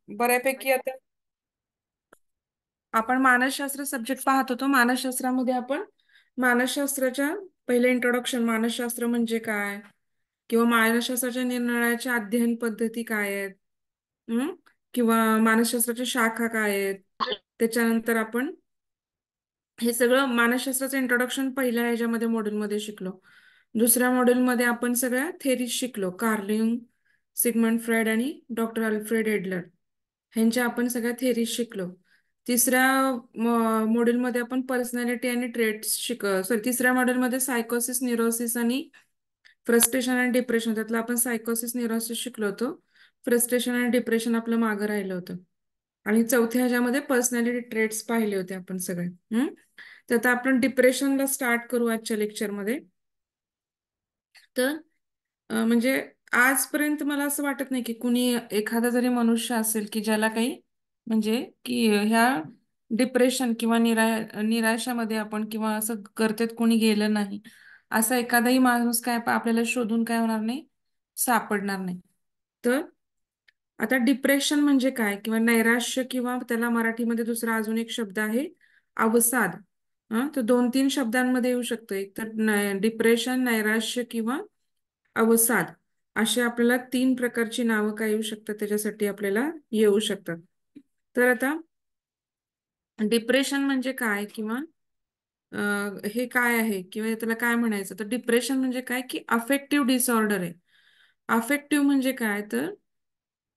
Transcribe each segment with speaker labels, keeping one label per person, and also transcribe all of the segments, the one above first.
Speaker 1: बऱ्यापैकी आता आपण मानसशास्त्र सब्जेक्ट पाहत होतो. मानसशास्त्रामध्ये आपण मानसशास्त्राच्या पहिले इंट्रोडक्शन, मानसशास्त्र म्हणजे काय किंवा मानसशास्त्राच्या निरनिराळ्या अध्ययन पद्धती काय आहेत, हं? किंवा मानसशास्त्राच्या शाखा काय आहेत. त्याच्यानंतर आपण हे सगळं मानसशास्त्राचं इंट्रोडक्शन पहिल्या ह्याच्यामध्ये मॉड्यूलमध्ये शिकलो. दुसऱ्या मॉड्यूलमध्ये आपण सगळ्या थेरीज शिकलो. कार्ल युंग, सिगमंड फ्रायड आणि डॉक्टर अल्फ्रेड एडलर ह्यांच्या आपण सगळ्या थेरीज शिकलो. तिसऱ्या मॉड्यूलमध्ये आपण पर्सनॅलिटी आणि ट्रेट्स सॉरी, तिसऱ्या मॉड्यूलमध्ये सायकोसिस, न्यूरोसिस आणि फ्रस्ट्रेशन आणि डिप्रेशन, त्यातलं आपण सायकोसिस, न्यूरोसिस शिकलो होतो. फ्रस्ट्रेशन आणि डिप्रेशन आपलं मागं राहिलं होतं. आणि चौथ्या ह्याच्यामध्ये पर्सनॅलिटी ट्रेट्स पाहिले होते आपण सगळे. तर आता आपण डिप्रेशनला स्टार्ट करू आजच्या लेक्चरमध्ये. तर म्हणजे आजपर्यंत मला असं वाटत नाही की कुणी एखादा जरी मनुष्य असेल की ज्याला काही म्हणजे की ह्या डिप्रेशन किंवा निराशामध्ये आपण किंवा असं करतेत कोणी गेलं नाही, असा एखादाही माणूस काय आपल्याला शोधून काय होणार नाही, सापडणार नाही. तर आता डिप्रेशन म्हणजे काय किंवा नैराश्य किंवा त्याला मराठीमध्ये दुसरा अजून एक शब्द आहे अवसाद. तर 2-3 शब्दांमध्ये येऊ शकतो. एक तर डिप्रेशन, नैराश्य किंवा अवसाद, अशी आपल्याला 3 प्रकारची नावं काय येऊ शकतात, त्याच्यासाठी आपल्याला येऊ शकतात. तर आता डिप्रेशन म्हणजे काय किंवा हे काय आहे किंवा त्याला काय म्हणायचं, तर डिप्रेशन म्हणजे काय की अफेक्टिव्ह डिसऑर्डर आहे. अफेक्टिव्ह म्हणजे काय, तर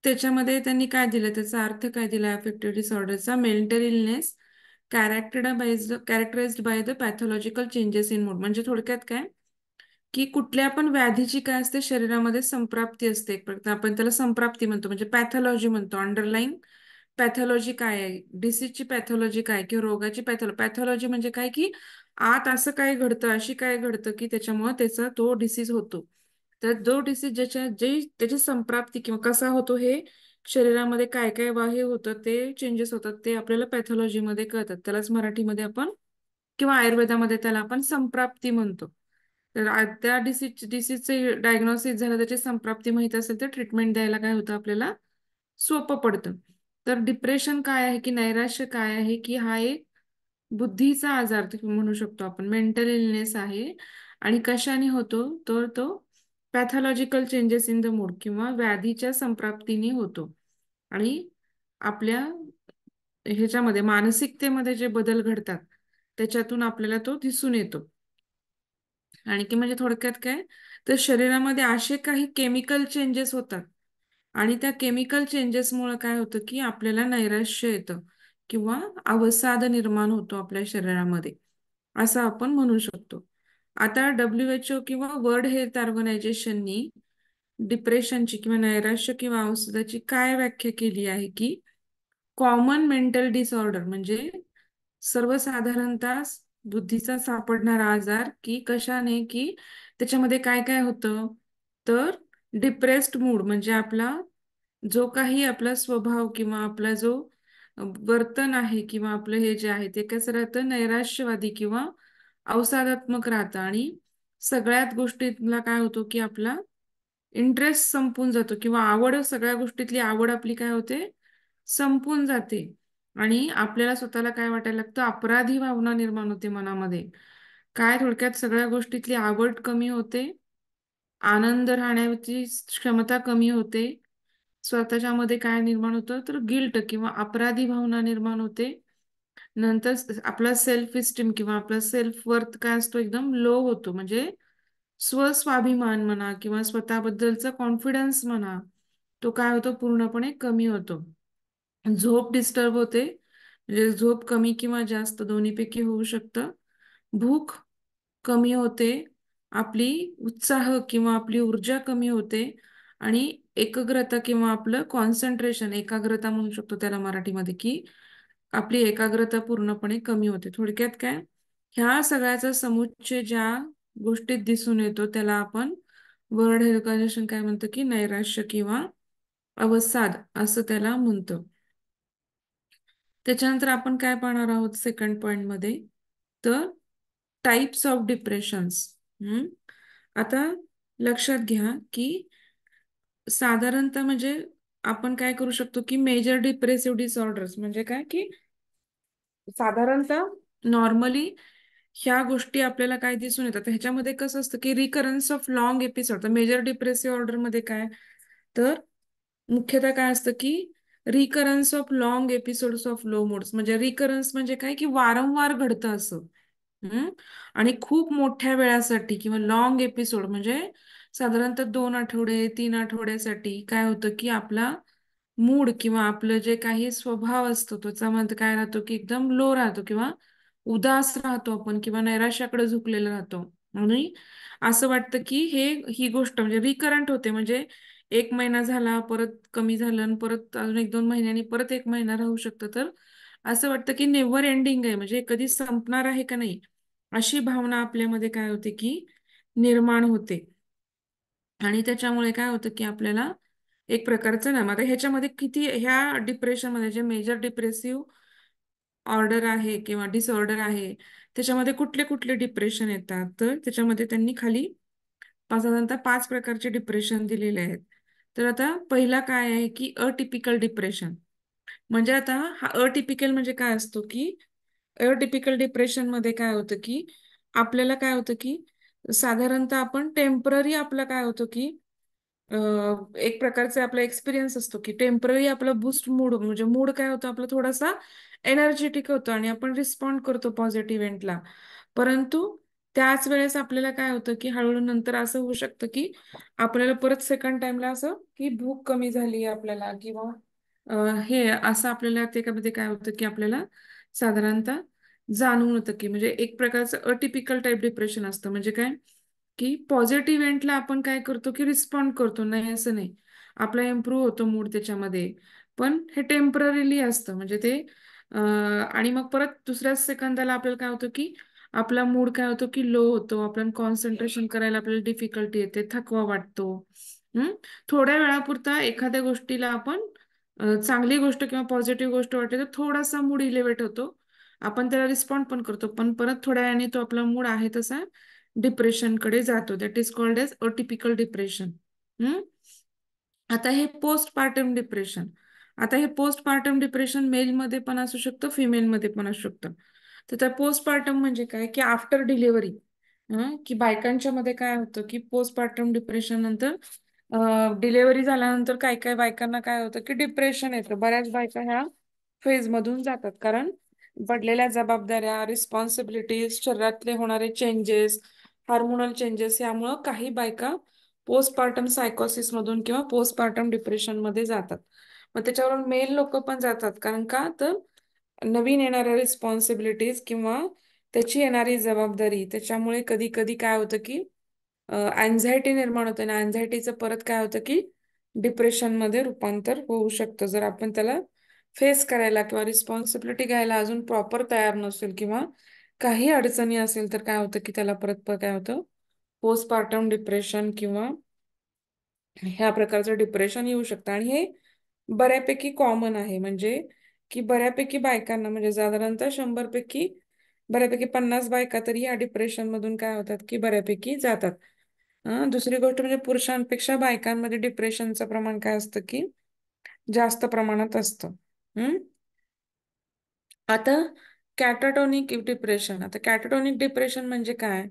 Speaker 1: त्याच्यामध्ये त्यांनी काय दिलं, त्याचा अर्थ काय दिला अफेक्टिव्ह डिसऑर्डरचा, mental illness characterized by the pathological changes in mood. म्हणजे थोडक्यात काय की कुठल्या पण व्याधीची काय असते, शरीरामध्ये संप्राप्ती असते. एक प्रकार आपण त्याला संप्राप्ती म्हणतो, म्हणजे पॅथॉलॉजी म्हणतो. अंडरलाईन पॅथॉलॉजी काय आहे, डिसीजची पॅथॉलॉजी काय किंवा रोगाची पॅथॉलॉजी म्हणजे काय की आत असं काय घडतं, अशी काय घडतं की त्याच्यामुळे त्याचा तो डिसीज होतो. तर जो डिसीज त्याची संप्राप्ती किंवा कसा होतो, हे शरीरामध्ये काय काय हे होतं, ते चेंजेस होतात, ते आपल्याला पॅथॉलॉजीमध्ये कळतात. त्यालाच मराठीमध्ये आपण किंवा आयुर्वेदामध्ये त्याला आपण संप्राप्ती म्हणतो. तर त्या डिसीजचे डायग्नोसिस झालं, त्याची संप्राप्ती माहित असेल तर ट्रीटमेंट द्यायला काय होतं, आपल्याला सोपं पडतं. तर डिप्रेशन काय आहे की नैराश्य काय आहे की हा एक बुद्धीचा आजार म्हणू शकतो आपण, मेंटल इलनेस आहे. आणि कशाने होतो, तर तो pathological changes in the mood किंवा व्याधीच्या संप्राप्तीने होतो. आणि आपल्या ह्याच्यामध्ये मानसिकतेमध्ये जे बदल घडतात त्याच्यातून आपल्याला तो दिसून येतो. आणि की म्हणजे थोडक्यात काय, तर शरीरामध्ये असे काही केमिकल चेंजेस होतात आणि त्या केमिकल चेंजेसमुळे काय होतं की आपल्याला नैराश्य येतं किंवा अवसाद निर्माण होतो आपल्या शरीरामध्ये, असं आपण म्हणू शकतो. आता WHO किंवा वर्ल्ड हेल्थ ऑर्गनायझेशननी डिप्रेशनची किंवा नैराश्य किंवा अवसादाची काय व्याख्या केली आहे की कॉमन मेंटल डिसऑर्डर, म्हणजे सर्वसाधारणतः बुद्धीचा सापडणारा आजार, की कशाने की त्याच्यामध्ये काय काय होतं, तर डिप्रेस्ड मूड म्हणजे आपला जो काही आपला स्वभाव किंवा आपला जो वर्तन आहे किंवा आपलं हे जे आहे ते कसं राहतं, नैराश्यवादी किंवा अवसादात्मक राहतं. आणि सगळ्यात गोष्टीतला काय होतो की आपला इंटरेस्ट संपून जातो किंवा आवड, सगळ्या गोष्टीतली आवड आपली काय होते, संपून जाते. आणि आपल्याला स्वतःला काय वाटायला लागतं, अपराधी भावना निर्माण होते मनामध्ये. काय थोडक्यात सगळ्या गोष्टीतली आवड कमी होते, आनंद राहण्याची क्षमता कमी होते. स्वतःच्या मध्ये काय निर्माण होतं, तर गिल्ट किंवा अपराधी भावना निर्माण होते. नंतर आपला सेल्फ इस्टीम किंवा आपला सेल्फ वर्थ काय असतो, एकदम लो होतो. म्हणजे स्वस्वाभिमान म्हणा किंवा स्वतःबद्दलचा कॉन्फिडन्स म्हणा, तो काय होतो, पूर्णपणे कमी होतो. झोप डिस्टर्ब होते, म्हणजे झोप कमी किंवा जास्त दोन्हीपैकी होऊ शकतं. भूक कमी होते, आपली उत्साह किंवा आपली ऊर्जा कमी होते. आणि एकाग्रता किंवा आपलं कॉन्सन्ट्रेशन, एकाग्रता म्हणू शकतो त्याला मराठीमध्ये, की आपली एकाग्रता पूर्णपणे कमी होते. थोडक्यात काय, ह्या सगळ्याचा समुच्चय ज्या गोष्टीत दिसून येतो त्याला आपण वर्ल्ड हेल्थ ऑर्गनायझेशन काय म्हणतं की नैराश्य किंवा अवसाद असं त्याला म्हणतं. त्याच्यानंतर आपण काय पाहणार आहोत सेकंड पॉइंट मध्ये, तर टाइप्स ऑफ डिप्रेशन्स. आता लक्षात घ्या की साधारणतः म्हणजे आपण काय करू शकतो की मेजर डिप्रेसिव्ह डिसऑर्डर्स म्हणजे काय की साधारणतः नॉर्मली ह्या गोष्टी आपल्याला काय दिसून येतात ह्याच्यामध्ये कसं असतं की रिकरन्स ऑफ लॉंग एपिसोड. तर मेजर डिप्रेसिव्ह ऑर्डर मध्ये काय तर मुख्यतः काय असतं की recurrence of long episodes of low moods. म्हणजे रिकरन्स म्हणजे काय की वारंवार घडतं असं. हम्म. आणि खूप मोठ्या वेळासाठी किंवा लॉंग एपिसोड म्हणजे साधारणतः 2 आठवडे 3 आठवड्यासाठी काय होतं की आपला मूड किंवा आपलं जे काही स्वभाव असतो त्याच्यामध्ये काय राहतो की एकदम लो राहतो किंवा उदास राहतो आपण किंवा नैराश्याकडे झुकलेला राहतो. आणि असं वाटतं की ही गोष्ट म्हणजे रिकरंट होते. म्हणजे 1 महिना झाला परत कमी झालं आणि परत अजून 1-2 महिन्यांनी परत 1 महिना राहू शकतं. तर असं वाटतं की नेव्हर एंडिंग आहे म्हणजे कधी संपणार आहे का नाही अशी भावना आपल्यामध्ये काय होते की निर्माण होते. आणि त्याच्यामुळे काय होतं की आपल्याला एक प्रकारचं ना आता ह्याच्यामध्ये किती ह्या डिप्रेशनमध्ये जे मेजर डिप्रेसिव्ह ऑर्डर आहे किंवा डिसऑर्डर आहे त्याच्यामध्ये कुठले कुठले डिप्रेशन येतात तर त्याच्यामध्ये त्यांनी खाली साधारणतः 5 प्रकारचे डिप्रेशन दिलेले आहेत. तर आता पहिला काय आहे की अटिपिकल डिप्रेशन. म्हणजे आता हा अटिपिकल म्हणजे काय असतो की अटिपिकल डिप्रेशन मध्ये काय होतं की आपल्याला काय होतं की साधारणतः आपण टेम्पररी आपलं काय होतं की एक प्रकारचा आपला एक्सपिरियन्स असतो की टेम्पररी आपला बूस्ट मूड म्हणजे मूड काय होतं आपला थोडासा एनर्जेटिक होतो आणि आपण रिस्पॉन्ड करतो पॉझिटिव्ह इव्हेंटला. परंतु त्याच वेळेस आपल्याला काय होतं की हळूहळू नंतर असं होऊ शकतं की आपल्याला परत सेकंड टाइमला असं की भूक कमी झाली आपल्याला किंवा हे असं आपल्याला त्याच्यामध्ये काय होतं की आपल्याला साधारणतः जाणून होतं की म्हणजे एक प्रकारचं अटिपिकल टाईप डिप्रेशन असतं. म्हणजे काय की पॉझिटिव्ह इव्हेंटला आपण काय करतो की रिस्पॉन्ड करतो नाही असं नाही. आपला इम्प्रूव्ह होतो मूड त्याच्यामध्ये. पण हे टेम्पररीली असतं म्हणजे ते आणि मग परत दुसऱ्याच सेकंदाला आपल्याला काय होतं की आपला मूड काय होतो की लो होतो. आपण कॉन्सन्ट्रेशन करायला आपल्याला डिफिकल्टी येते, थकवा वाटतो. हम्म. थोड्या वेळापुरता एखाद्या गोष्टीला आपण चांगली गोष्ट किंवा पॉझिटिव्ह गोष्ट वाटते तर थोडासा मूड इलेव्हेट होतो. आपण त्याला रिस्पॉन्ड पण करतो पण परत थोड्या वेळाने तो आपला मूड आहे तसा डिप्रेशनकडे जातो. That is called as atypical depression. आता हे पोस्टपार्टम डिप्रेशन. आता हे पोस्टपार्टम डिप्रेशन मेलमध्ये पण असू शकतं फिमेलमध्ये पण असू शकतं. तर त्या पोस्टपार्टम म्हणजे काय की आफ्टर डिलिव्हरी की बायकांच्या मध्ये काय होतं की पोस्टपार्टम डिप्रेशन नंतर डिलिव्हरी झाल्यानंतर काय काय बायकांना काय होतं की डिप्रेशन येतं. बऱ्याच बायका ह्या फेज मधून जातात कारण पडलेल्या जबाबदाऱ्या रिस्पॉन्सिबिलिटीज शरीरातले होणारे चेंजेस हार्मोनल चेंजेस यामुळं काही बायका पोस्टपार्टम सायकोसिस मधून किंवा पोस्टपार्टम डिप्रेशन मध्ये जातात. मग त्याच्यावरून मेल लोक पण जातात कारण का तर नवीन येणाऱ्या रिस्पॉन्सिबिलिटीज किंवा त्याची येणारी जबाबदारी त्याच्यामुळे कधी कधी काय होतं की अँझायटी निर्माण होते आणि अँझायटीचं परत काय होतं की डिप्रेशन मध्ये रूपांतर होऊ शकतं जर आपण त्याला फेस करायला किंवा रिस्पॉन्सिबिलिटी घ्यायला अजून प्रॉपर तयार नसेल किंवा काही अडचणी असेल तर काय होतं की त्याला परत परत काय होतं पोस्टपार्टम डिप्रेशन किंवा ह्या प्रकारचं डिप्रेशन येऊ शकतं. आणि हे बऱ्यापैकी कॉमन आहे म्हणजे की बऱ्यापैकी बायकांना म्हणजे साधारणतः 100 पैकी बऱ्यापैकी 50 बायका तरी या डिप्रेशन मधून काय होतात की बऱ्यापैकी जातात. दुसरी गोष्ट म्हणजे पुरुषांपेक्षा बायकांमध्ये डिप्रेशनचं प्रमाण काय असतं की जास्त प्रमाणात असतं. हम्म. आता कॅटाटोनिक डिप्रेशन. आता कॅटाटोनिक डिप्रेशन म्हणजे काय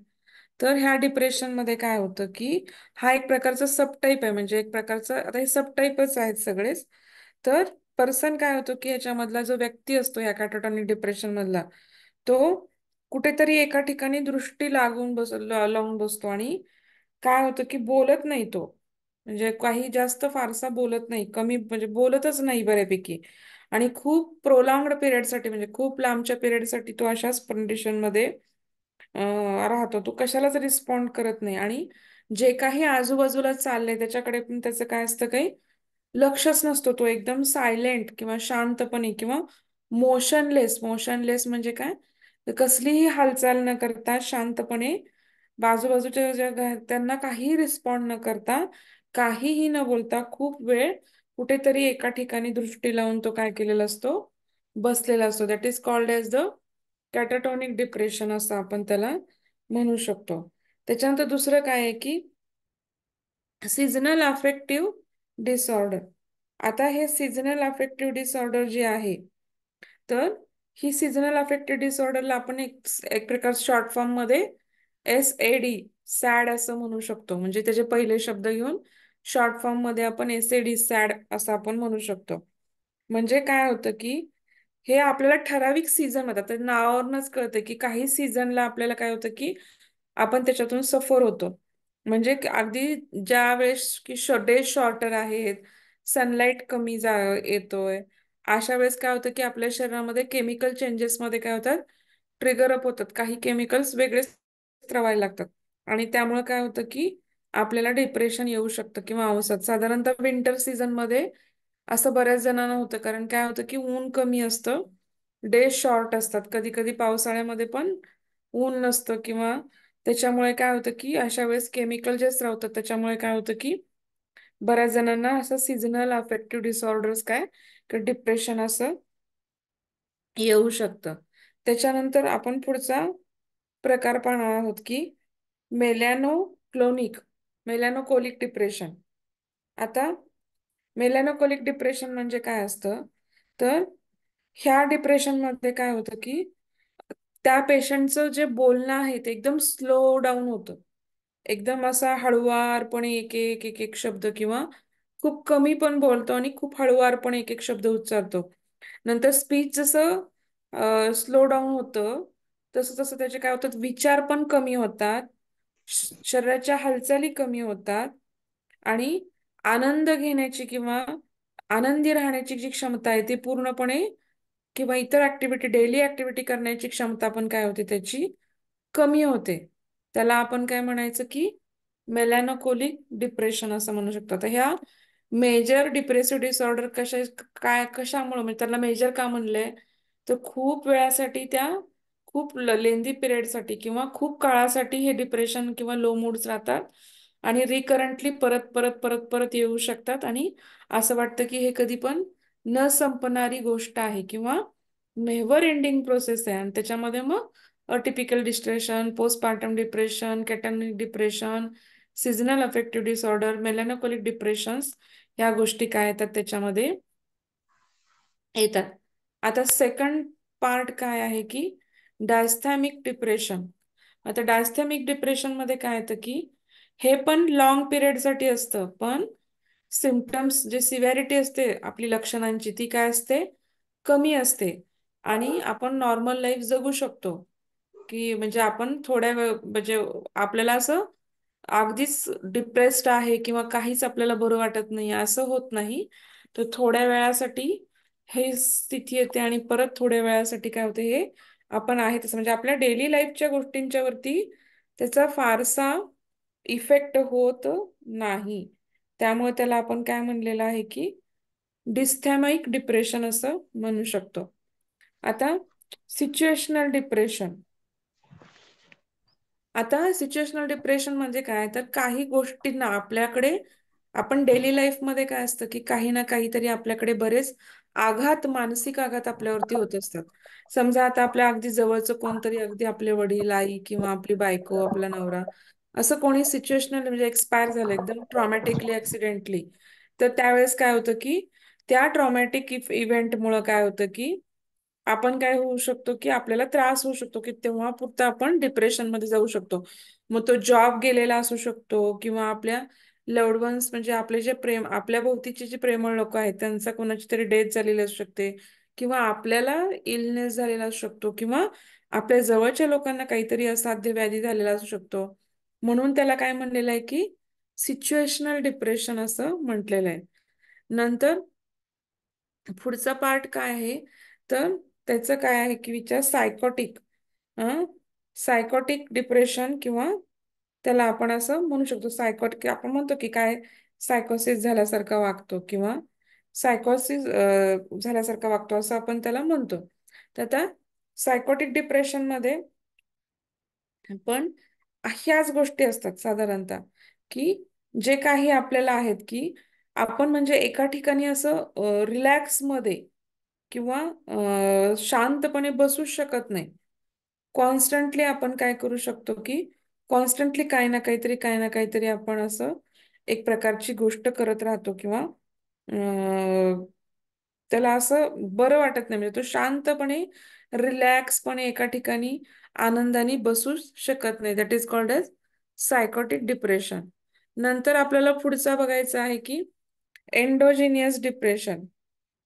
Speaker 1: तर ह्या डिप्रेशन मध्ये काय होतं की हा एक प्रकारचा सबटाईप आहे. म्हणजे एक प्रकारचा आता हे सबटाईपच आहेत सगळेच. तर पर्सन काय होतो की याच्यामधला जो व्यक्ती असतो या कॅटाटॉनिक डिप्रेशन मधला तो कुठेतरी एका ठिकाणी दृष्टी लावून बसतो आणि काय होतं की बोलत नाही तो. म्हणजे काही जास्त फारसा बोलत नाही कमी म्हणजे बोलतच नाही बऱ्यापैकी. आणि खूप प्रोलॉंगड पिरियडसाठी म्हणजे खूप लांबच्या पिरियडसाठी तो अशाच कंडिशन मध्ये राहतो. तो कशालाच रिस्पॉन्ड करत नाही आणि जे काही आजूबाजूला चाललंय त्याच्याकडे पण त्याचं काय असतं काही लक्षच नसतो. तो एकदम सायलेंट किंवा शांतपणे किंवा मोशनलेस. मोशनलेस म्हणजे काय तर कसलीही हालचाल न करता शांतपणे बाजूबाजूच्या त्यांना काही रिस्पॉन्ड न करता काहीही न बोलता खूप वेळ कुठेतरी एका ठिकाणी दृष्टी लावून तो काय केलेला असतो बसलेला असतो. That is called as the catatonic depression असं आपण त्याला म्हणू शकतो. त्याच्यानंतर दुसरं काय आहे की सीझनल अफेक्टिव्ह डिसऑर्डर. आता हे सीझनल अफेक्टिव्ह डिसऑर्डर जे आहे, तर ही सीझनल अफेक्टिव्ह डिसऑर्डरला आपण एक एक प्रकार शॉर्ट फॉर्म मध्ये SAD, सॅड असं म्हणू शकतो. म्हणजे त्याचे पहिले शब्द घेऊन शॉर्ट फॉर्म मध्ये आपण SAD, सॅड असं आपण म्हणू शकतो. म्हणजे काय होतं की हे आपल्याला ठराविक सीझन मध्ये, आता नावावरूनच कळतं की काही सीझनला आपल्याला काय होतं की आपण त्याच्यातून सफर होतो. म्हणजे अगदी ज्या वेळेस की डे शॉर्टर आहेत, सनलाईट कमी येतोय, अशा वेळेस काय होतं की आपल्या शरीरामध्ये केमिकल चेंजेस मध्ये काय होतात, ट्रिगर अप होतात. काही केमिकल्स वेगळे स्त्रवायला लागतात आणि त्यामुळे काय होतं की आपल्याला डिप्रेशन येऊ शकतं किंवा अवसाद. साधारणतः विंटर सीझन मध्ये असं बऱ्याच जणांना होतं, कारण काय होतं की ऊन कमी असतं, डे शॉर्ट असतात. कधी कधी पावसाळ्यामध्ये पण ऊन नसतं किंवा त्याच्यामुळे काय होतं की अशा वेळेस केमिकल जे स्त्रवतात त्याच्यामुळे काय होतं की बऱ्याच जणांना असं सीझनल अफेक्टिव्ह डिसऑर्डर्स काय डिप्रेशन असं येऊ शकतं. त्याच्यानंतर आपण पुढचा प्रकार पाहणार आहोत की मेलॅनोक्लोनिक मेलॅनोकोलिक डिप्रेशन. आता मेलॅनोकोलिक डिप्रेशन म्हणजे काय असतं, तर ह्या डिप्रेशन मध्ये काय होतं की त्या पेशंटचं जे बोलणं आहे ते एकदम स्लो डाऊन होतं. एकदम असा हळुवारपणे एक एक एक एक शब्द किंवा खूप कमी पण बोलतो आणि खूप हळुवारपणे एक एक शब्द उच्चारतो. नंतर स्पीच जसं स्लो डाऊन होतं, तसं तसं त्याचे काय होतात, विचार पण कमी होतात, शरीराच्या हालचाली कमी होतात आणि आनंद घेण्याची किंवा आनंदी राहण्याची जी क्षमता आहे ती पूर्णपणे, किंवा इतर ऍक्टिव्हिटी, डेली ऍक्टिव्हिटी करण्याची क्षमता पण काय होते त्याची कमी होते. त्याला आपण काय म्हणायचं की मेलॅनोकोलिक डिप्रेशन असं म्हणू शकतो. आता ह्या मेजर डिप्रेसिव्ह डिसऑर्डर कशामुळे, म्हणजे त्याला मेजर का म्हणलंय, तर खूप वेळासाठी त्या खूप लेंदी पिरियडसाठी किंवा खूप काळासाठी हे डिप्रेशन किंवा लो मूड्स राहतात आणि रिकरंटली परत परत परत परत येऊ शकतात आणि असं वाटतं की हे कधी पण न संपणारी गोष्ट आहे किंवा नेव्हर एंडिंग प्रोसेस आहे. आणि त्याच्यामध्ये मग अटिपिकल डिस्ट्रेशन, postpartum depression, catatonic depression, seasonal affective disorder, melancholic depressions, ह्या गोष्टी काय येतात त्याच्यामध्ये येतात. आता सेकंड पार्ट काय आहे की डायस्थॅमिक डिप्रेशन. आता डायस्थॅमिक डिप्रेशन मध्ये काय येतं की हे पण लॉंग पिरियड साठी असतं, पण सिम्पटम्स जे सिव्हिरिटी असते आपली लक्षणांची ती काय असते, कमी असते आणि आपण नॉर्मल लाईफ जगू शकतो. की म्हणजे आपण थोड्या वेळ म्हणजे आपल्याला असं अगदीच डिप्रेस्ड आहे किंवा काहीच आपल्याला बरं वाटत नाही असं होत नाही. तर थोड्या वेळासाठी हे स्थिती येते आणि परत थोड्या वेळासाठी काय होते, हे आपण आहे तसं म्हणजे आपल्या डेली लाईफच्या गोष्टींच्या वरती त्याचा फारसा इफेक्ट होत नाही. त्यामुळे त्याला आपण काय म्हणलेलं आहे की डिस्थॅमिक डिप्रेशन असं म्हणू शकतो. आता सिच्युएशनल डिप्रेशन. आता सिच्युएशनल डिप्रेशन म्हणजे काय, तर काही गोष्टींना आपल्याकडे, आपण डेली लाईफ मध्ये काय असतं की काही ना काहीतरी आपल्याकडे बरेच आघात, मानसिक आघात आपल्यावरती होत असतात. समजा आता आपल्या अगदी जवळचं कोणतरी, अगदी आपले वडील, आई किंवा आपली बायको, आपला नवरा, असं कोणी सिच्युएशनल म्हणजे एक्सपायर झालं एकदम ट्रॉमॅटिकली, ऍक्सिडेंटली, तर त्यावेळेस काय होतं की त्या ट्रॉमॅटिक इव्हेंटमुळे काय होतं की आपण काय होऊ शकतो की आपल्याला त्रास होऊ शकतो की तेव्हा पुरतं आपण डिप्रेशन मध्ये जाऊ शकतो. मग तो जॉब गेलेला असू शकतो किंवा आपल्या लव्ड वन्स म्हणजे आपले जे प्रेम, आपल्या भोवतीचे जे प्रेमळ लोक आहेत त्यांचा कोणाची तरी डेथ झालेली असू शकते किंवा आपल्याला इलनेस झालेला असू शकतो किंवा आपल्या जवळच्या लोकांना काहीतरी असाध्य व्याधी झालेला असू शकतो. म्हणून त्याला काय म्हणलेलं आहे की सिच्युएशनल डिप्रेशन असं म्हटलेलं आहे. नंतर पुढचा पार्ट काय आहे, तर त्याचं काय आहे की विचार सायकोटिक, सायकोटिक डिप्रेशन किंवा त्याला आपण असं म्हणू शकतो सायकोटिक. आपण म्हणतो की काय सायकोसिस झाल्यासारखा वागतो किंवा सायकोसिस झाल्यासारखा वागतो असं आपण त्याला म्हणतो. तर आता सायकोटिक डिप्रेशन मध्ये पण ह्याच गोष्टी असतात साधारणतः, की जे काही आपल्याला आहेत की आपण म्हणजे एका ठिकाणी असं रिलॅक्स मध्ये किंवा शांतपणे बसू शकत नाही. कॉन्स्टंटली आपण काय करू शकतो की कॉन्स्टंटली काही ना काहीतरी काही ना काहीतरी आपण असं एक प्रकारची गोष्ट करत राहतो किंवा अं, त्याला असं बरं वाटत नाही, म्हणजे तो शांतपणे रिलॅक्सपणे एका ठिकाणी आनंदाने बसू शकत नाही. That is called as psychotic depression. नंतर आपल्याला पुढचा बघायचा आहे की एंडोजिनियस डिप्रेशन.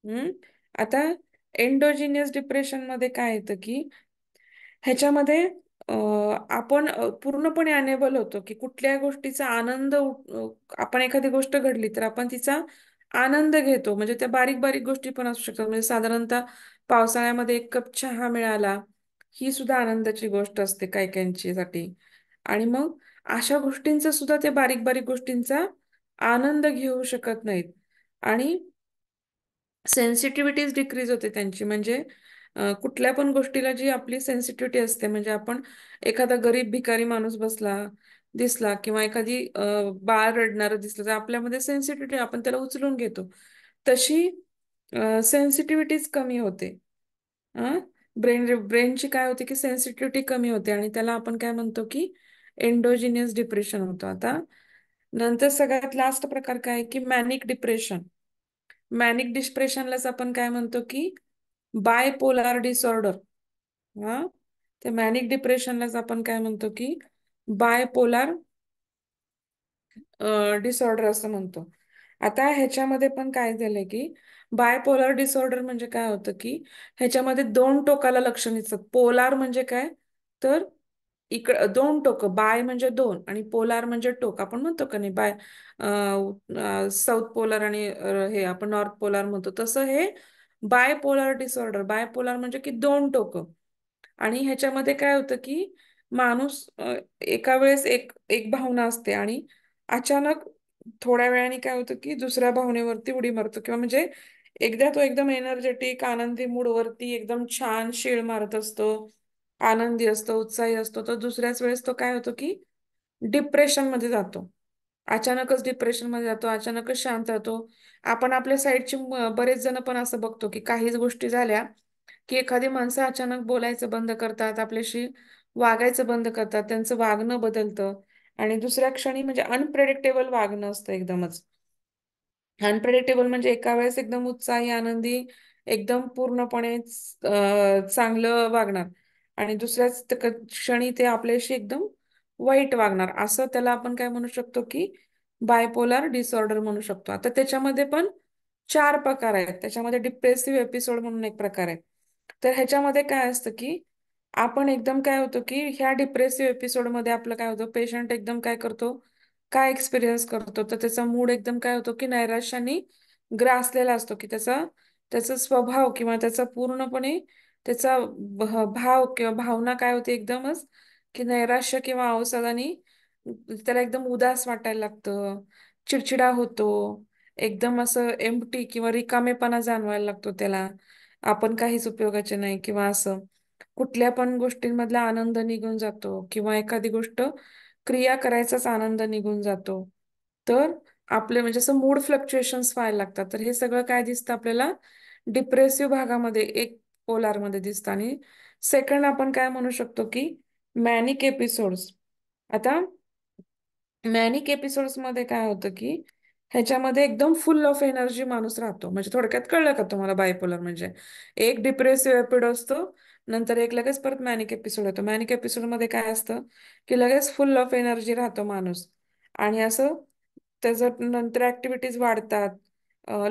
Speaker 1: हम्म आता एंडोजिनियस डिप्रेशन मध्ये काय येतं की ह्याच्यामध्ये आपण पूर्णपणे अनेबल होतो की कुठल्या गोष्टीचा आनंद आपण एखादी गोष्ट घडली तर आपण तिचा आनंद घेतो. म्हणजे त्या बारीक बारीक गोष्टी पण असू शकतात. म्हणजे साधारणतः पावसाळ्यामध्ये एक कप चहा मिळाला, ही सुद्धा आनंदाची गोष्ट असते काही काहींची साठी. आणि मग अशा गोष्टींचा सुद्धा ते बारीक बारीक गोष्टींचा आनंद घेऊ शकत नाहीत. आणि सेन्सिटिव्हिटीज डिक्रीज होते त्यांची. म्हणजे कुठल्या पण गोष्टीला जी आपली सेन्सिटिव्हिटी असते, म्हणजे आपण एखादा गरीब भिकारी माणूस दिसला किंवा एखादी बाळ रडणारं दिसलं तर आपल्यामध्ये सेन्सिटिव्हिटी, आपण त्याला उचलून घेतो. तशी सेन्सिटिव्हिटीज कमी होते. ब्रेनची काय होते की सेन्सिटिव्हिटी कमी होते, आणि त्याला आपण काय म्हणतो की एंडोजिनियस डिप्रेशन होतं. आता नंतर सगळ्यात लास्ट प्रकार काय आहे की मॅनिक डिप्रेशन. मॅनिक डिप्रेशनलाच आपण काय म्हणतो की बायपोलार डिसऑर्डर. हा, ते मॅनिक डिप्रेशनलाच आपण काय म्हणतो की बायपोलार डिसऑर्डर असं म्हणतो. आता ह्याच्यामध्ये पण काय झालंय की बायपोलर डिसऑर्डर म्हणजे काय होतं की ह्याच्यामध्ये दोन टोकाला लक्षण दिसतात. पोलार म्हणजे काय, तर दोन टोक, बाय म्हणजे दोन आणि पोलार म्हणजे टोक. आपण म्हणतो का नाही बाय, साऊथ पोलार आणि हे आपण नॉर्थ पोलार म्हणतो, तसं हे बायपोलार डिसऑर्डर. बायपोलार म्हणजे की दोन टोक. आणि ह्याच्यामध्ये काय होतं की माणूस एका वेळेस एक एक भावना असते आणि अचानक थोड्या वेळाने काय होतं की दुसऱ्या भावनेवरती उडी मारतो, किंवा म्हणजे एकदा तो एकदम एनर्जेटिक आनंदी मूड वरती एकदम छान शीळ मारत असतो, आनंदी असतो, उत्साही असतो, तर दुसऱ्याच वेळेस तो काय होतो की डिप्रेशन मध्ये जातो. अचानकच डिप्रेशन मध्ये जातो, अचानकच शांत राहतो. आपण आपल्या साईडची बरेच जण पण असं बघतो की काहीच गोष्टी झाल्या की एखादी माणसं अचानक बोलायचं बंद करतात, आपल्याशी वागायचं बंद करतात, त्यांचं वागणं बदलतं. आणि दुसऱ्या क्षणी म्हणजे अनप्रेडिक्टेबल वागणं असतं एकदमच. अनप्रेडिक्टेबल म्हणजे एका वेळेस एकदम उत्साही आनंदी, एकदम पूर्णपणे चांगलं वागणार, आणि दुसऱ्याच क्षणी ते आपल्याशी एकदम वाईट वागणार. असं त्याला आपण काय म्हणू शकतो की बायपोलार डिसऑर्डर म्हणू शकतो. आता त्याच्यामध्ये पण चार प्रकार आहेत. त्याच्यामध्ये डिप्रेसिव्ह एपिसोड म्हणून एक प्रकार आहे. तर ह्याच्यामध्ये काय असतं की आपण एकदम काय होतं की ह्या डिप्रेसिव्ह एपिसोडमध्ये आपलं काय होतं, पेशंट एकदम काय करतो, काय एक्सपिरियन्स करतो, तर त्याचा मूड एकदम काय होतो की नैराश्याने ग्रासलेला असतो. की त्याचा स्वभाव किंवा त्याचा पूर्णपणे त्याचा भाव किंवा भावना काय होते एकदमच की नैराश्य किंवा अवसादाने त्याला एकदम उदास वाटायला लागतं, चिडचिडा होतो, एकदम असं एम्प्टी किंवा रिकामेपणा जाणवायला लागतो त्याला, आपण काहीच उपयोगाचे नाही किंवा असं. कुठल्या पण गोष्टींमधला आनंद निघून जातो, किंवा एखादी गोष्ट क्रिया करायचाच आनंद निघून जातो. तर आपले म्हणजे असं मूड फ्लक्च्युएशन्स व्हायला लागतात. तर हे सगळं काय दिसतं आपल्याला डिप्रेसिव्ह भागामध्ये, एक पोलारमध्ये दिसतं. आणि सेकंड आपण काय म्हणू शकतो की मॅनिक एपिसोड्स. आता मॅनिक एपिसोड्स मध्ये काय होतं की ह्याच्यामध्ये एकदम फुल ऑफ एनर्जी माणूस राहतो. म्हणजे थोडक्यात कळलं का तुम्हाला बायपोलर म्हणजे एक डिप्रेसिव्ह एपिसोड असतो, नंतर एक लगेच परत मॅनिक एपिसोड येतो. मॅनिक एपिसोड मध्ये काय असतं की लगेच फुल ऑफ एनर्जी राहतो माणूस, आणि असं त्याचं नंतर ऍक्टिव्हिटीज वाढतात.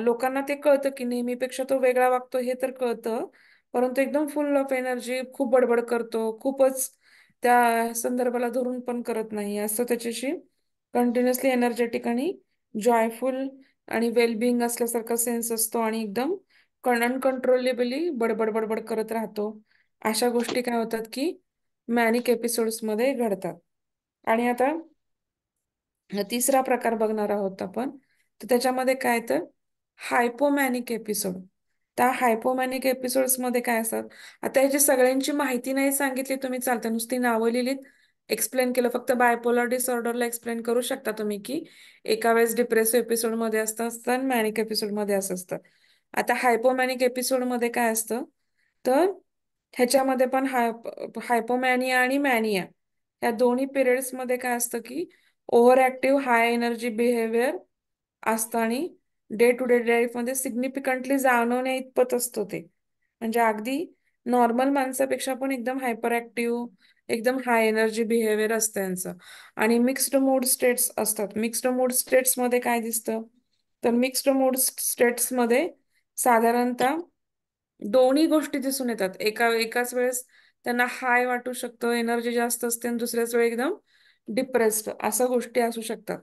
Speaker 1: लोकांना ते कळतं की नेहमीपेक्षा तो वेगळा वागतो हे तर कळतं, परंतु एकदम फुल ऑफ एनर्जी, खूप बडबड करतो, खूपच त्या संदर्भाला धरून पण करत नाही, असं त्याच्याशी कंटिन्युअसली एनर्जेटिक आणि जॉयफुल आणि वेलबिंग असल्यासारखा सेन्स असतो, आणि एकदम अनकंट्रोलेबली बडबड बडबड करत राहतो. अशा गोष्टी काय होतात की मॅनिक एपिसोड्स मध्ये घडतात. आणि आता तिसरा प्रकार बघणार आहोत आपण. तर त्याच्यामध्ये काय तर हायपोमॅनिक एपिसोड. त्या हायपोमॅनिक एपिसोड्स मध्ये काय असतात, आता ह्याची सगळ्यांची माहिती नाही सांगितली तुम्ही चालतं, नुसती नावं लिहिलीत, एक्सप्लेन केलं. फक्त बायपोलर डिसऑर्डरला एक्सप्लेन करू शकता तुम्ही की एका वेळेस डिप्रेसिव्ह एपिसोड मध्ये असतं आणि मॅनिक एपिसोड मध्ये असं असतं. आता हायपोमॅनिक एपिसोड मध्ये काय असतं, तर ह्याच्यामध्ये पण हायपोमॅनिया आणि मॅनिया या दोन्ही पिरियड्स मध्ये काय असतं की over active high energy behaviour असतं, आणि डे टू डे लाईफमध्ये सिग्निफिकंटली जाणवण्या इतपत असतो ते. म्हणजे अगदी नॉर्मल माणसापेक्षा पण एकदम हायपर ऍक्टिव्ह, एकदम हाय एनर्जी बिहेवियर असतं यांचं. आणि मिक्स्ड मूड स्टेट्स असतात. मिक्स्ड मूड स्टेट्स मध्ये काय दिसतं, तर मिक्स्ड मूड स्टेट्स मध्ये साधारणतः दोन्ही गोष्टी दिसून येतात. एकाच वेळेस त्यांना हाय वाटू शकतं, एनर्जी जास्त असते, आणि दुसऱ्याच वेळी एकदम डिप्रेस्ड अशा गोष्टी असू शकतात.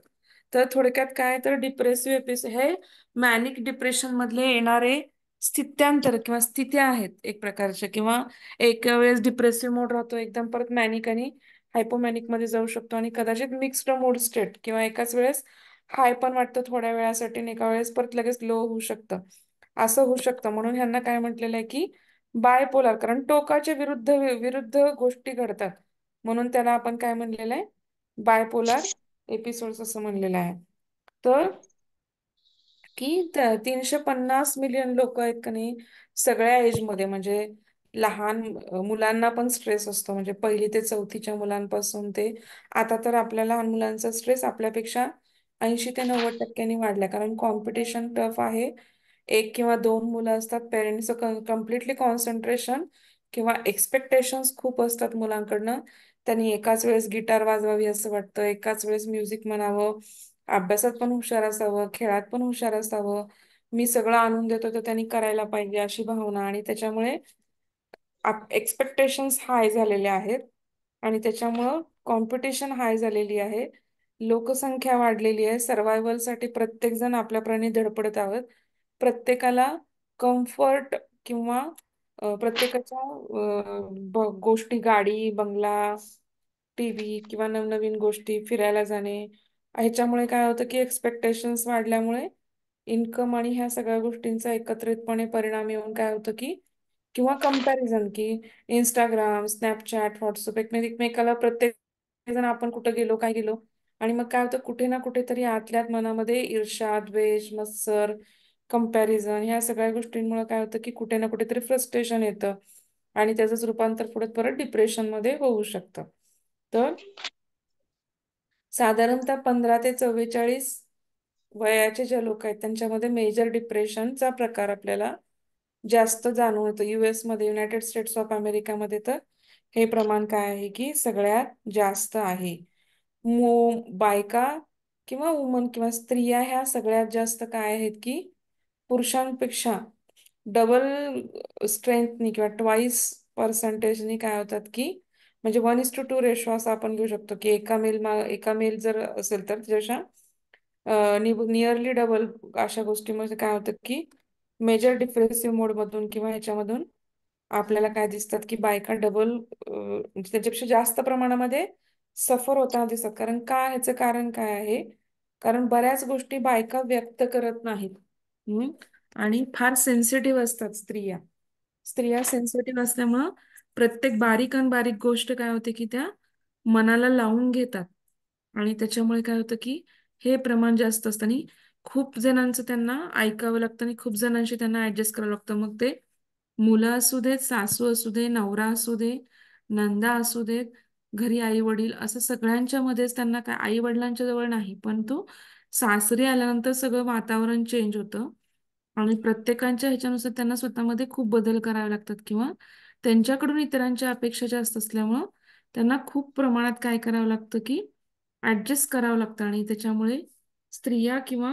Speaker 1: तर थोडक्यात काय, तर डिप्रेसिव्ह एपिसोड हे मॅनिक डिप्रेशन मधले येणारे स्थित्यांतर किंवा स्थित्या आहेत एक प्रकारच्या. किंवा एक वेळेस डिप्रेसिव्ह मोड राहतो, एकदम परत मॅनिक आणि हायपोमॅनिक मध्ये जाऊ शकतो, आणि कदाचित मिक्स्ड मोड स्टेट किंवा एकाच वेळेस हाय पण वाटतं थोड्या वेळासाठी आणि एका वेळेस परत लगेच लो होऊ शकतं. असं होऊ शकतं. म्हणून ह्यांना काय म्हटलेलं आहे की बायपोलर, कारण टोकाच्या विरुद्ध विरुद्ध गोष्टी घडतात, म्हणून त्याला आपण काय म्हणलेलं आहे, बायपोलर एपिसोड्स असं म्हणलेलं आहे. तर की 350 मिलियन लोक आहेत का नाही, सगळ्या एजमध्ये. म्हणजे लहान मुलांना पण स्ट्रेस असतो, म्हणजे 1ली ते 4थीच्या मुलांपासून ते आता तर आपल्या लहान मुलांचा स्ट्रेस आपल्यापेक्षा 80 ते 90% वाढलाय, कारण कॉम्पिटिशन टफ आहे. 1 किंवा 2 मुलं असतात, पेरेंट्सचं कम्प्लिटली कॉन्सन्ट्रेशन किंवा एक्सपेक्टेशन्स खूप असतात मुलांकडनं. त्यांनी एकाच वेळेस गिटार वाजवावी असं वाटतं, एकाच वेळेस म्युझिक म्हणावं, अभ्यासात पण हुशार असावं, खेळात पण हुशार असावं, मी सगळं आणून देतो तर त्यांनी करायला पाहिजे अशी भावना. आणि त्याच्यामुळे एक्सपेक्टेशन्स हाय झालेले आहेत, आणि त्याच्यामुळं कॉम्पिटिशन हाय झालेली आहे. लोकसंख्या वाढलेली आहे. सर्वायवलसाठी प्रत्येक जण आपल्याप्रमाणे धडपडत आहोत. प्रत्येकाला कम्फर्ट किंवा प्रत्येकाच्या गोष्टी, गाडी, बंगला, टीव्ही किंवा नवनवीन गोष्टी, फिरायला जाणे, ह्याच्यामुळे काय होतं की एक्सपेक्टेशन्स वाढल्यामुळे इन्कम आणि ह्या सगळ्या गोष्टींचा एकत्रितपणे परिणाम येऊन काय होतं की, किंवा कंपॅरिझन, की इंस्टाग्राम, स्नॅपचॅट, व्हॉट्सअप एकमेकाला प्रत्येक जण आपण कुठं गेलो, काय गेलो, आणि मग काय होतं कुठे ना कुठेतरी आतल्यात मनामध्ये ईर्ष्या, द्वेष, मत्सर, कंपॅरिझन ह्या सगळ्या गोष्टींमुळे काय होतं की कुठे ना कुठेतरी फ्रस्ट्रेशन येतं, आणि त्याचंच रूपांतर पुढे परत डिप्रेशन मध्ये होऊ शकतं. तर साधारणतः 15 ते 44 वयाचे जे लोक आहेत त्यांच्यामध्ये मेजर डिप्रेशनचा प्रकार आपल्याला जास्त जाणून येतो. US मध्ये, युनायटेड स्टेट्स ऑफ अमेरिकामध्ये तर हे प्रमाण काय आहे की सगळ्यात जास्त आहे. बायका किंवा वुमन किंवा स्त्रिया ह्या सगळ्यात जास्त काय आहेत की पुरुषांपेक्षा डबल स्ट्रेंथनी किंवा ट्वाईस पर्सेंटेजनी काय होतात की, म्हणजे 1:2 रेशो असं आपण घेऊ शकतो की एका मेल जर असेल तर त्याच्या नियरली डबल अशा गोष्टीमध्ये काय होतं की मेजर डिप्रेसिव्ह मोड मधून किंवा ह्याच्यामधून आपल्याला काय दिसतात की बायका डबल म्हणजे त्याच्यापेक्षा जास्त प्रमाणामध्ये सफर होताना दिसतात. कारण का, ह्याचं कारण काय आहे, कारण बऱ्याच गोष्टी बायका व्यक्त करत नाहीत. हम्म. आणि फार सेन्सिटिव्ह असतात स्त्रिया. स्त्रिया सेन्सिटिव्ह असल्यामुळं प्रत्येक बारीक आणि बारीक गोष्ट काय होते की त्या मनाला लावून घेतात, आणि त्याच्यामुळे काय होतं की हे प्रमाण जास्त असतं. आणि खूप जणांचं त्यांना ऐकावं लागतं, आणि खूप जणांशी त्यांना ऍडजस्ट करावं लागतं. मग ते मुलं असू देत, सासू असू दे, नवरा असू दे, नंदा असू देत, घरी आई वडील, असं सगळ्यांच्या मध्येच त्यांना काय, आई वडिलांच्या जवळ नाही पण तो सासरी आल्यानंतर सगळं वातावरण चेंज होतं, आणि प्रत्येकाच्या ह्याच्यानुसार त्यांना स्वतःमध्ये खूप बदल करावे लागतात, किंवा त्यांच्याकडून इतरांच्या अपेक्षा जास्त असल्यामुळं त्यांना खूप प्रमाणात काय करावं लागतं की ऍडजस्ट करावं लागतं. आणि त्याच्यामुळे स्त्रिया किंवा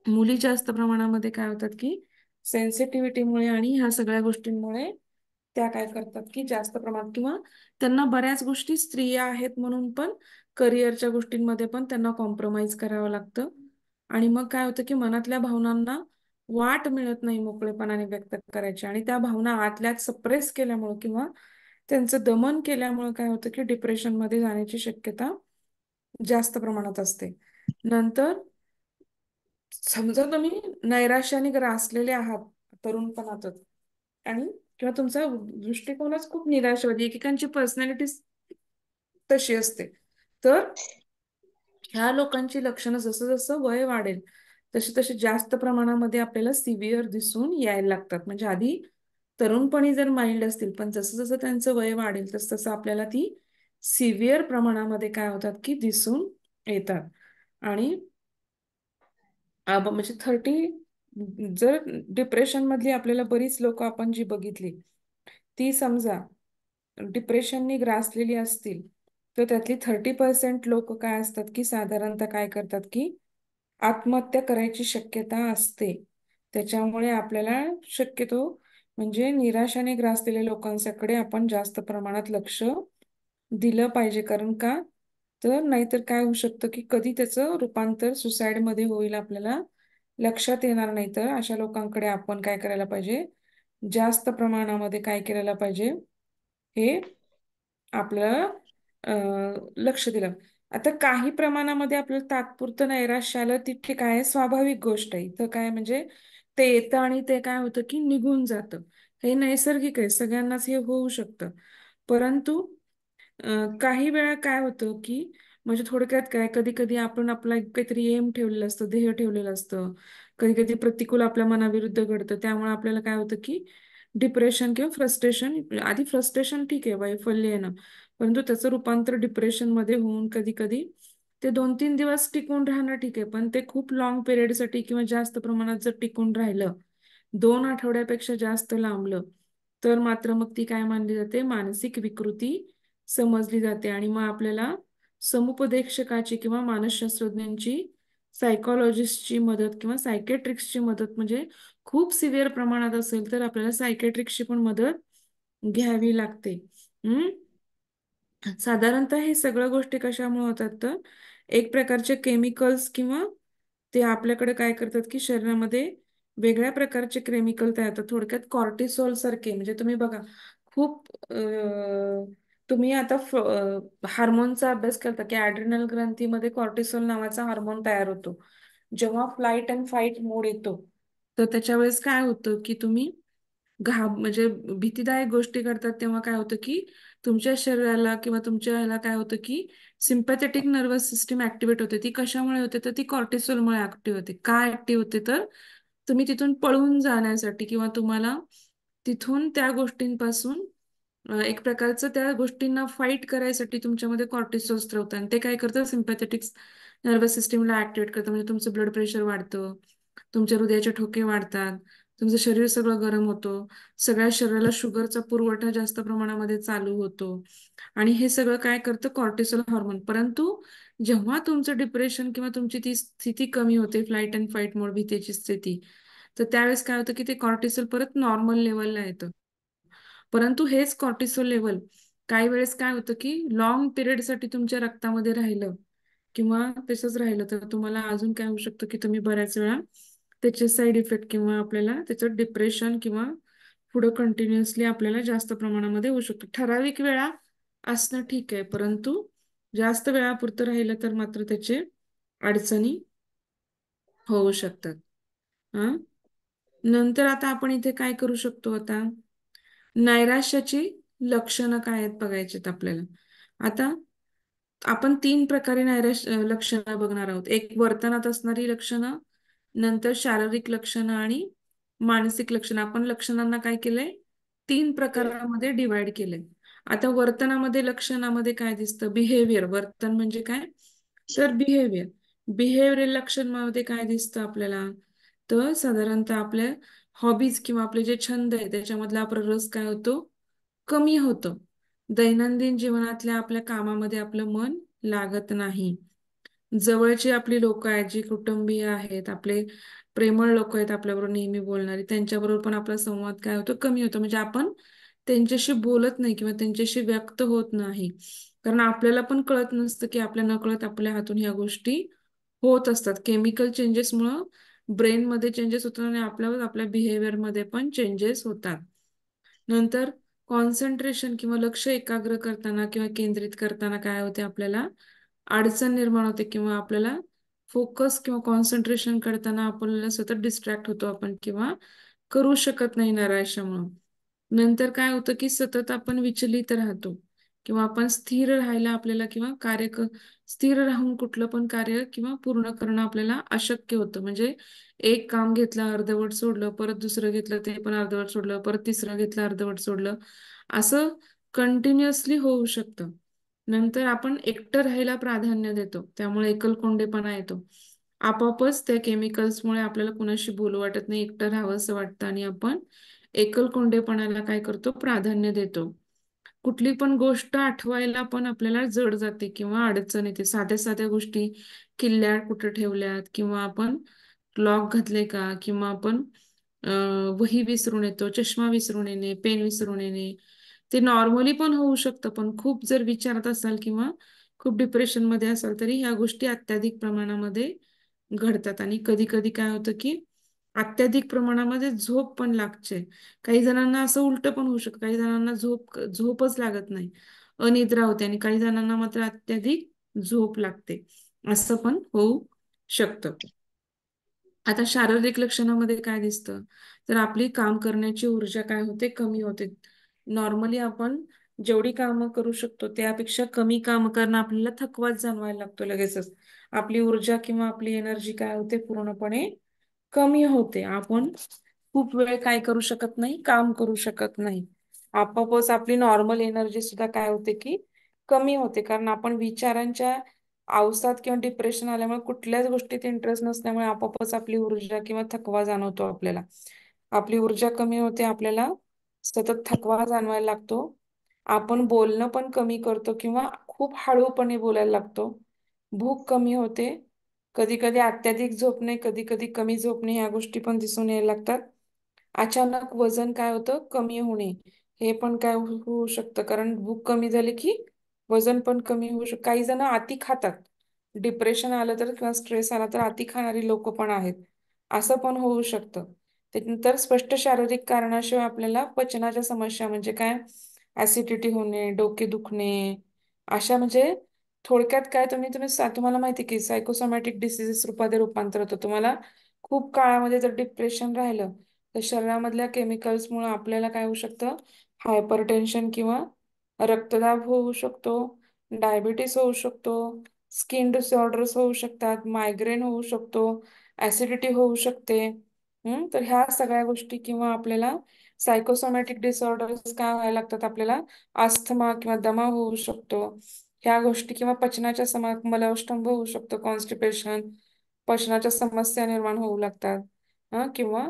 Speaker 1: मुली जास्त प्रमाणामध्ये काय होतात की सेन्सिटिव्हिटीमुळे आणि ह्या सगळ्या गोष्टींमुळे त्या काय करतात की जास्त प्रमाणात, किंवा त्यांना बऱ्याच गोष्टी स्त्रिया आहेत म्हणून पण करिअरच्या गोष्टींमध्ये पण त्यांना कॉम्प्रोमाइज करावं लागतं. आणि मग काय होतं की मनातल्या भावनांना वाट मिळत नाही मोकळेपणाने व्यक्त करायची, आणि त्या भावना आतल्यात सप्रेस केल्यामुळे किंवा त्यांचं दमन केल्यामुळे काय होतं की डिप्रेशन मध्ये जाण्याची शक्यता जास्त प्रमाणात असते. नंतर समजा तुम्ही नैराश्याने ग्रासलेले आहात तरुणपणातच, आणि किंवा तुमचा दृष्टिकोनच खूप निराशावादी, एकेकांची पर्सनॅलिटी तशी असते, तर ह्या लोकांची लक्षणं जसं जसं वय वाढेल तशी तशी जास्त प्रमाणामध्ये आपल्याला सिव्हिअर दिसून यायला लागतात. म्हणजे आधी तरुणपणी जर माइल्ड असतील, पण जसं जसं त्यांचं वय वाढेल तसं तसं आपल्याला ती सिव्हिअर प्रमाणामध्ये काय होतात की दिसून येतात. आणि म्हणजे जर डिप्रेशन मधली आपल्याला बरीच लोक आपण जी बघितली, ती समजा डिप्रेशननी ग्रासलेली असतील, तर त्यातली 30% लोक काय असतात की साधारणतः काय करतात की आत्महत्या करायची शक्यता असते. त्याच्यामुळे आपल्याला शक्यतो म्हणजे निराशाने ग्रासलेल्या लोकांच्याकडे आपण जास्त प्रमाणात लक्ष दिलं पाहिजे. कारण का, तर नाहीतर काय होऊ शकतं की कधी त्याचं रूपांतर सुसाईड मध्ये होईल आपल्याला लक्षात येणार नाही. तर अशा लोकांकडे आपण काय करायला पाहिजे, जास्त प्रमाणामध्ये काय करायला पाहिजे, हे आपल्याला लक्ष दिलं. आता काही प्रमाणामध्ये आपल्याला तात्पुरतं नैराश्य आलं, ती ठीक आहे, स्वाभाविक गोष्ट आहे. इथं काय म्हणजे ते येतं आणि ते काय होतं की निघून जातं. हे नैसर्गिक आहे, सगळ्यांनाच हे होऊ शकतं. परंतु काही वेळा काय होतं की म्हणजे थोडक्यात काय, कधी कधी आपण आपला एक काहीतरी एम ठेवलेलं असतं, ध्येय ठेवलेलं असतं. कधी कधी प्रतिकूल आपल्या मनाविरुद्ध घडतं, त्यामुळे आपल्याला काय होतं की डिप्रेशन किंवा फ्रस्ट्रेशन, आधी फ्रस्ट्रेशन ठीक आहे, वैफल्य आहे ना, परंतु त्याचं रूपांतर डिप्रेशन मध्ये होऊन कधी कधी ते 2-3 दिवस टिकून राहणं ठीक आहे, पण ते खूप लॉंग पिरियडसाठी किंवा जास्त प्रमाणात जर टिकून राहिलं, 2 आठवड्यापेक्षा जास्त लांबलं, तर मात्र मग ती काय मानली जाते, मानसिक विकृती समजली जाते. आणि मग आपल्याला समुपदेशकाची किंवा मानसशास्त्रज्ञांची, सायकोलॉजिस्टची मदत किंवा सायकेट्रिक्सची मदत, म्हणजे खूप सिव्हिअर प्रमाणात असेल तर आपल्याला सायकेट्रिक्सची पण मदत घ्यावी लागते. हम्म. साधारणतः हे सगळ्या गोष्टी कशामुळे होतात, तर एक प्रकारचे केमिकल्स किंवा ते आपल्याकडे काय करतात की शरीरामध्ये वेगळ्या प्रकारचे केमिकल तयार होतात. थोडक्यात कॉर्टिसोल सारखे, म्हणजे तुम्ही बघा खूप तुम्ही आता हार्मोनचा अभ्यास करता की ऍड्रिनल ग्रंथीमध्ये कॉर्टिसोल नावाचा हार्मोन तयार होतो. जेव्हा फ्लाईट अँड फाईट मोड येतो, तर त्याच्या वेळेस काय होतं की तुम्ही म्हणजे भीतीदायक गोष्टी करतात, तेव्हा काय होतं की तुमच्या शरीराला किंवा तुमच्या ह्याला काय होतं की सिम्पॅथेटिक नर्वस सिस्टीम ऍक्टिव्हेट होते. ती कशामुळे होते, तर ती कॉर्टिसोलमुळे ऍक्टिव्ह होते. का ऍक्टिव्ह होते, तर तुम्ही तिथून पळून जाण्यासाठी किंवा तुम्हाला तिथून त्या गोष्टींपासून एक प्रकारचं त्या गोष्टींना फाईट करायसाठी तुमच्यामध्ये कॉर्टिसोल स्त्रवतं, आणि ते काय करतं, सिम्पॅथेटिक नर्वस सिस्टीमला ऍक्टिव्हेट करतं. म्हणजे तुमचं ब्लड प्रेशर वाढतं, तुमच्या हृदयाचे ठोके वाढतात, तुमचं शरीर सगळं गरम होतं, सगळ्या शरीराला शुगरचा पुरवठा जास्त प्रमाणामध्ये चालू होतो. आणि हे सगळं काय करतं, कॉर्टिसोल हार्मोन. परंतु जेव्हा तुमचं डिप्रेशन किंवा तुमची ती स्थिती कमी होते, फ्लाईट अँड फाईट मोड, भीतीची स्थिती, तर त्यावेळेस काय होतं की ते कॉर्टिसोल परत नॉर्मल लेवलला येतं. परंतु हेच कॉर्टिसोल लेवल काही वेळेस काय होतं की लॉंग पिरियडसाठी तुमच्या रक्तामध्ये राहिलं किंवा तसंच राहिलं, तर तुम्हाला अजून काय होऊ शकतं की तुम्ही बऱ्याच वेळा त्याचे साईड इफेक्ट किंवा आपल्याला त्याचं डिप्रेशन किंवा पुढं कंटिन्युअसली आपल्याला जास्त प्रमाणामध्ये होऊ शकतो. ठराविक वेळा असणं ठीक आहे, परंतु जास्त वेळापुरतं राहिलं तर मात्र त्याचे अडचणी होऊ शकतात. हा. नंतर आता आपण इथे काय करू शकतो, आता नैराश्याची लक्षणं काय आहेत बघायचीत आपल्याला. आता आपण 3 प्रकारे लक्षणं बघणार आहोत. एक वर्तनात असणारी लक्षणं, नंतर शारीरिक लक्षणं आणि मानसिक लक्षणं. आपण लक्षणांना काय केलंय, 3 प्रकारामध्ये डिवाइड केलंय. आता वर्तनामध्ये, लक्षणामध्ये काय दिसतं, बिहेवियर. वर्तन म्हणजे काय, तर बिहेवियर. बिहेवियरल लक्षणमध्ये काय दिसतं आपल्याला, तर साधारणतः आपल्या हॉबीज किंवा आपले जे छंद आहे त्याच्यामधला आपला रस काय होतो, कमी होतं. दैनंदिन जीवनातल्या आपल्या कामामध्ये आपलं मन लागत नाही. जवळची आपली लोक आहेत, जी कुटुंबीय आहेत, आपले प्रेमळ लोक आहेत आपल्याबरोबर नेहमी बोलणारी, त्यांच्याबरोबर पण आपला संवाद काय होतो, कमी होतो. म्हणजे आपण त्यांच्याशी बोलत नाही किंवा त्यांच्याशी व्यक्त होत नाही. कारण आपल्याला पण कळत नसतं की आपल्या नकळत आपल्या हातून ह्या गोष्टी होत असतात. केमिकल चेंजेसमुळं ब्रेनमध्ये चेंजेस होतात आणि आपल्या बिहेवियरमध्ये पण चेंजेस होतात. नंतर कॉन्सन्ट्रेशन किंवा लक्ष एकाग्र करताना किंवा केंद्रित करताना काय होते, आपल्याला अडचण निर्माण होते किंवा आपल्याला फोकस किंवा कॉन्सन्ट्रेशन करताना आपल्याला सतत डिस्ट्रॅक्ट होतो आपण किंवा करू शकत नाही नैराश्यामुळं. नंतर काय होतं की सतत आपण विचलित राहतो किंवा आपण स्थिर राहायला आपल्याला किंवा स्थिर राहून कुठलं पण कार्य किंवा पूर्ण करणं आपल्याला अशक्य होतं. म्हणजे एक काम घेतलं, अर्धवट सोडलं, परत दुसरं घेतलं, ते पण अर्धवट सोडलं, परत तिसरं घेतलं, अर्धवट सोडलं, असं कंटिन्युअसली होऊ शकतं. नंतर आपण एकटं राहायला प्राधान्य देतो, त्यामुळे एकलकोंडेपणा येतो. आपोआपच त्या केमिकल्समुळे आपल्याला कुणाशी बोलू वाटत नाही, एकटं राहावंसं वाटतं आणि आपण एकलकोंडेपणाला काय करतो, प्राधान्य देतो. कुठली पण गोष्ट आठवायला पण आपल्याला जड जाते किंवा अडचण येते. साध्या साध्या गोष्टी, किल्ल्या कुठं ठेवल्यात किंवा आपण लॉक घातले का, किंवा आपण वही विसरून येतो, चष्मा विसरून येणे, पेन विसरून येणे. ते नॉर्मली पण होऊ शकतं, पण खूप जर विचारत असाल किंवा खूप डिप्रेशन मध्ये असाल तरी ह्या गोष्टी अत्याधिक प्रमाणामध्ये घडतात. आणि कधी कधी काय होतं की अत्याधिक प्रमाणामध्ये झोप पण लागते. काही जणांना असं उलट पण होऊ शकतं, काही जणांना झोपच लागत नाही, अनिद्रा होते, आणि काही जणांना मात्र अत्याधिक झोप लागते. असं पण होऊ शकतं. आता शारीरिक लक्षणामध्ये काय दिसतं, तर आपली काम करण्याची ऊर्जा काय होते, कमी होते. नॉर्मली आपण जेवढी कामं करू शकतो त्यापेक्षा कमी काम करणं आपल्याला थकवाच जाणवायला लागतो लगेचच. आपली ऊर्जा किंवा आपली एनर्जी काय होते, पूर्णपणे कमी होते. आपण खूप वेळ काय करू शकत नाही, काम करू शकत नाही. आपोआपच आपली नॉर्मल एनर्जी सुद्धा काय होते की कमी होते, कारण आपण विचारांच्या अवसाद किंवा डिप्रेशन आल्यामुळे कुठल्याच गोष्टीत इंटरेस्ट नसल्यामुळे आपोआपच आपली ऊर्जा किंवा थकवा जाणवतो आपल्याला. आपली ऊर्जा कमी होते, आपल्याला सतत थकवा जाणवायला लागतो. आपण बोलणं पण कमी करतो किंवा खूप हळूपणे बोलायला लागतो. भूक कमी होते. कधी कधी अत्याधिक झोपणे, कधी कधी कमी झोपणे, ह्या गोष्टी पण दिसून यायला लागतात. अचानक वजन काय होतं, कमी होणे, हे पण काय होऊ शकतं, कारण भूक कमी झाली की वजन पण कमी होऊ शकतं. काही जण अति खातात, डिप्रेशन आलं तर किंवा स्ट्रेस आला तर अति खाणारी लोक पण आहेत, असं पण होऊ शकतं. त्यानंतर स्पष्ट शारीरिक कारणाशिवाय आपल्याला पचनाच्या समस्या म्हणजे काय, ऍसिडिटी होणे, डोके दुखणे, अशा म्हणजे थोडक्यात काय, तुम्हाला माहिती आहे की सायकोसोमॅटिक डिसिजेस रूपामध्ये रूपांतर होतं. तुम्हाला खूप काळामध्ये जर डिप्रेशन राहिलं तर शरीरामधल्या केमिकल्समुळे आपल्याला काय होऊ शकतं, हायपरटेन्शन किंवा रक्तदाब होऊ शकतो, डायबिटीस होऊ शकतो, स्किन डिसऑर्डर्स होऊ शकतात, मायग्रेन होऊ शकतो, ऍसिडिटी होऊ शकते. तर ह्या सगळ्या गोष्टी किंवा आपल्याला सायकोसोमॅटिक डिसऑर्डर्स काय व्हायला लागतात, आपल्याला अस्थमा किंवा दमा होऊ शकतो. ह्या गोष्टी किंवा पचनाच्या मलस्तंभ होऊ शकतो, कॉन्स्टिपेशन, पचनाच्या समस्या निर्माण होऊ लागतात. किंवा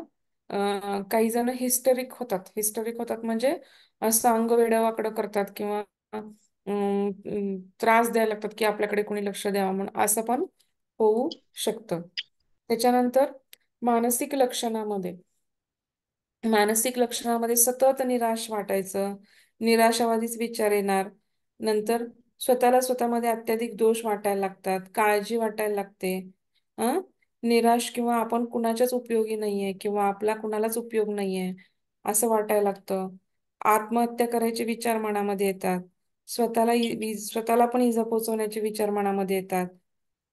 Speaker 1: काही जण हिस्टरिक होतात म्हणजे असं अंग वेडं करतात किंवा त्रास द्यायला लागतात की आपल्याकडे कोणी लक्ष द्यावं म्हणून, असं पण होऊ शकतं. त्याच्यानंतर मानसिक लक्षणामध्ये मानसिक लक्षणामध्ये सतत निराश वाटायचं, निराशावादीच विचार येणार. नंतर स्वतःमध्ये अत्याधिक दोष वाटायला लागतात, काळजी वाटायला लागते. अं निराश किंवा आपण कुणाच्याच उपयोगी नाहीये किंवा आपला कुणालाच उपयोग नाहीये असं वाटायला लागतं. आत्महत्या करायचे विचार मनामध्ये येतात. स्वतःला पण इजा पोहोचवण्याचे विचार मनामध्ये येतात.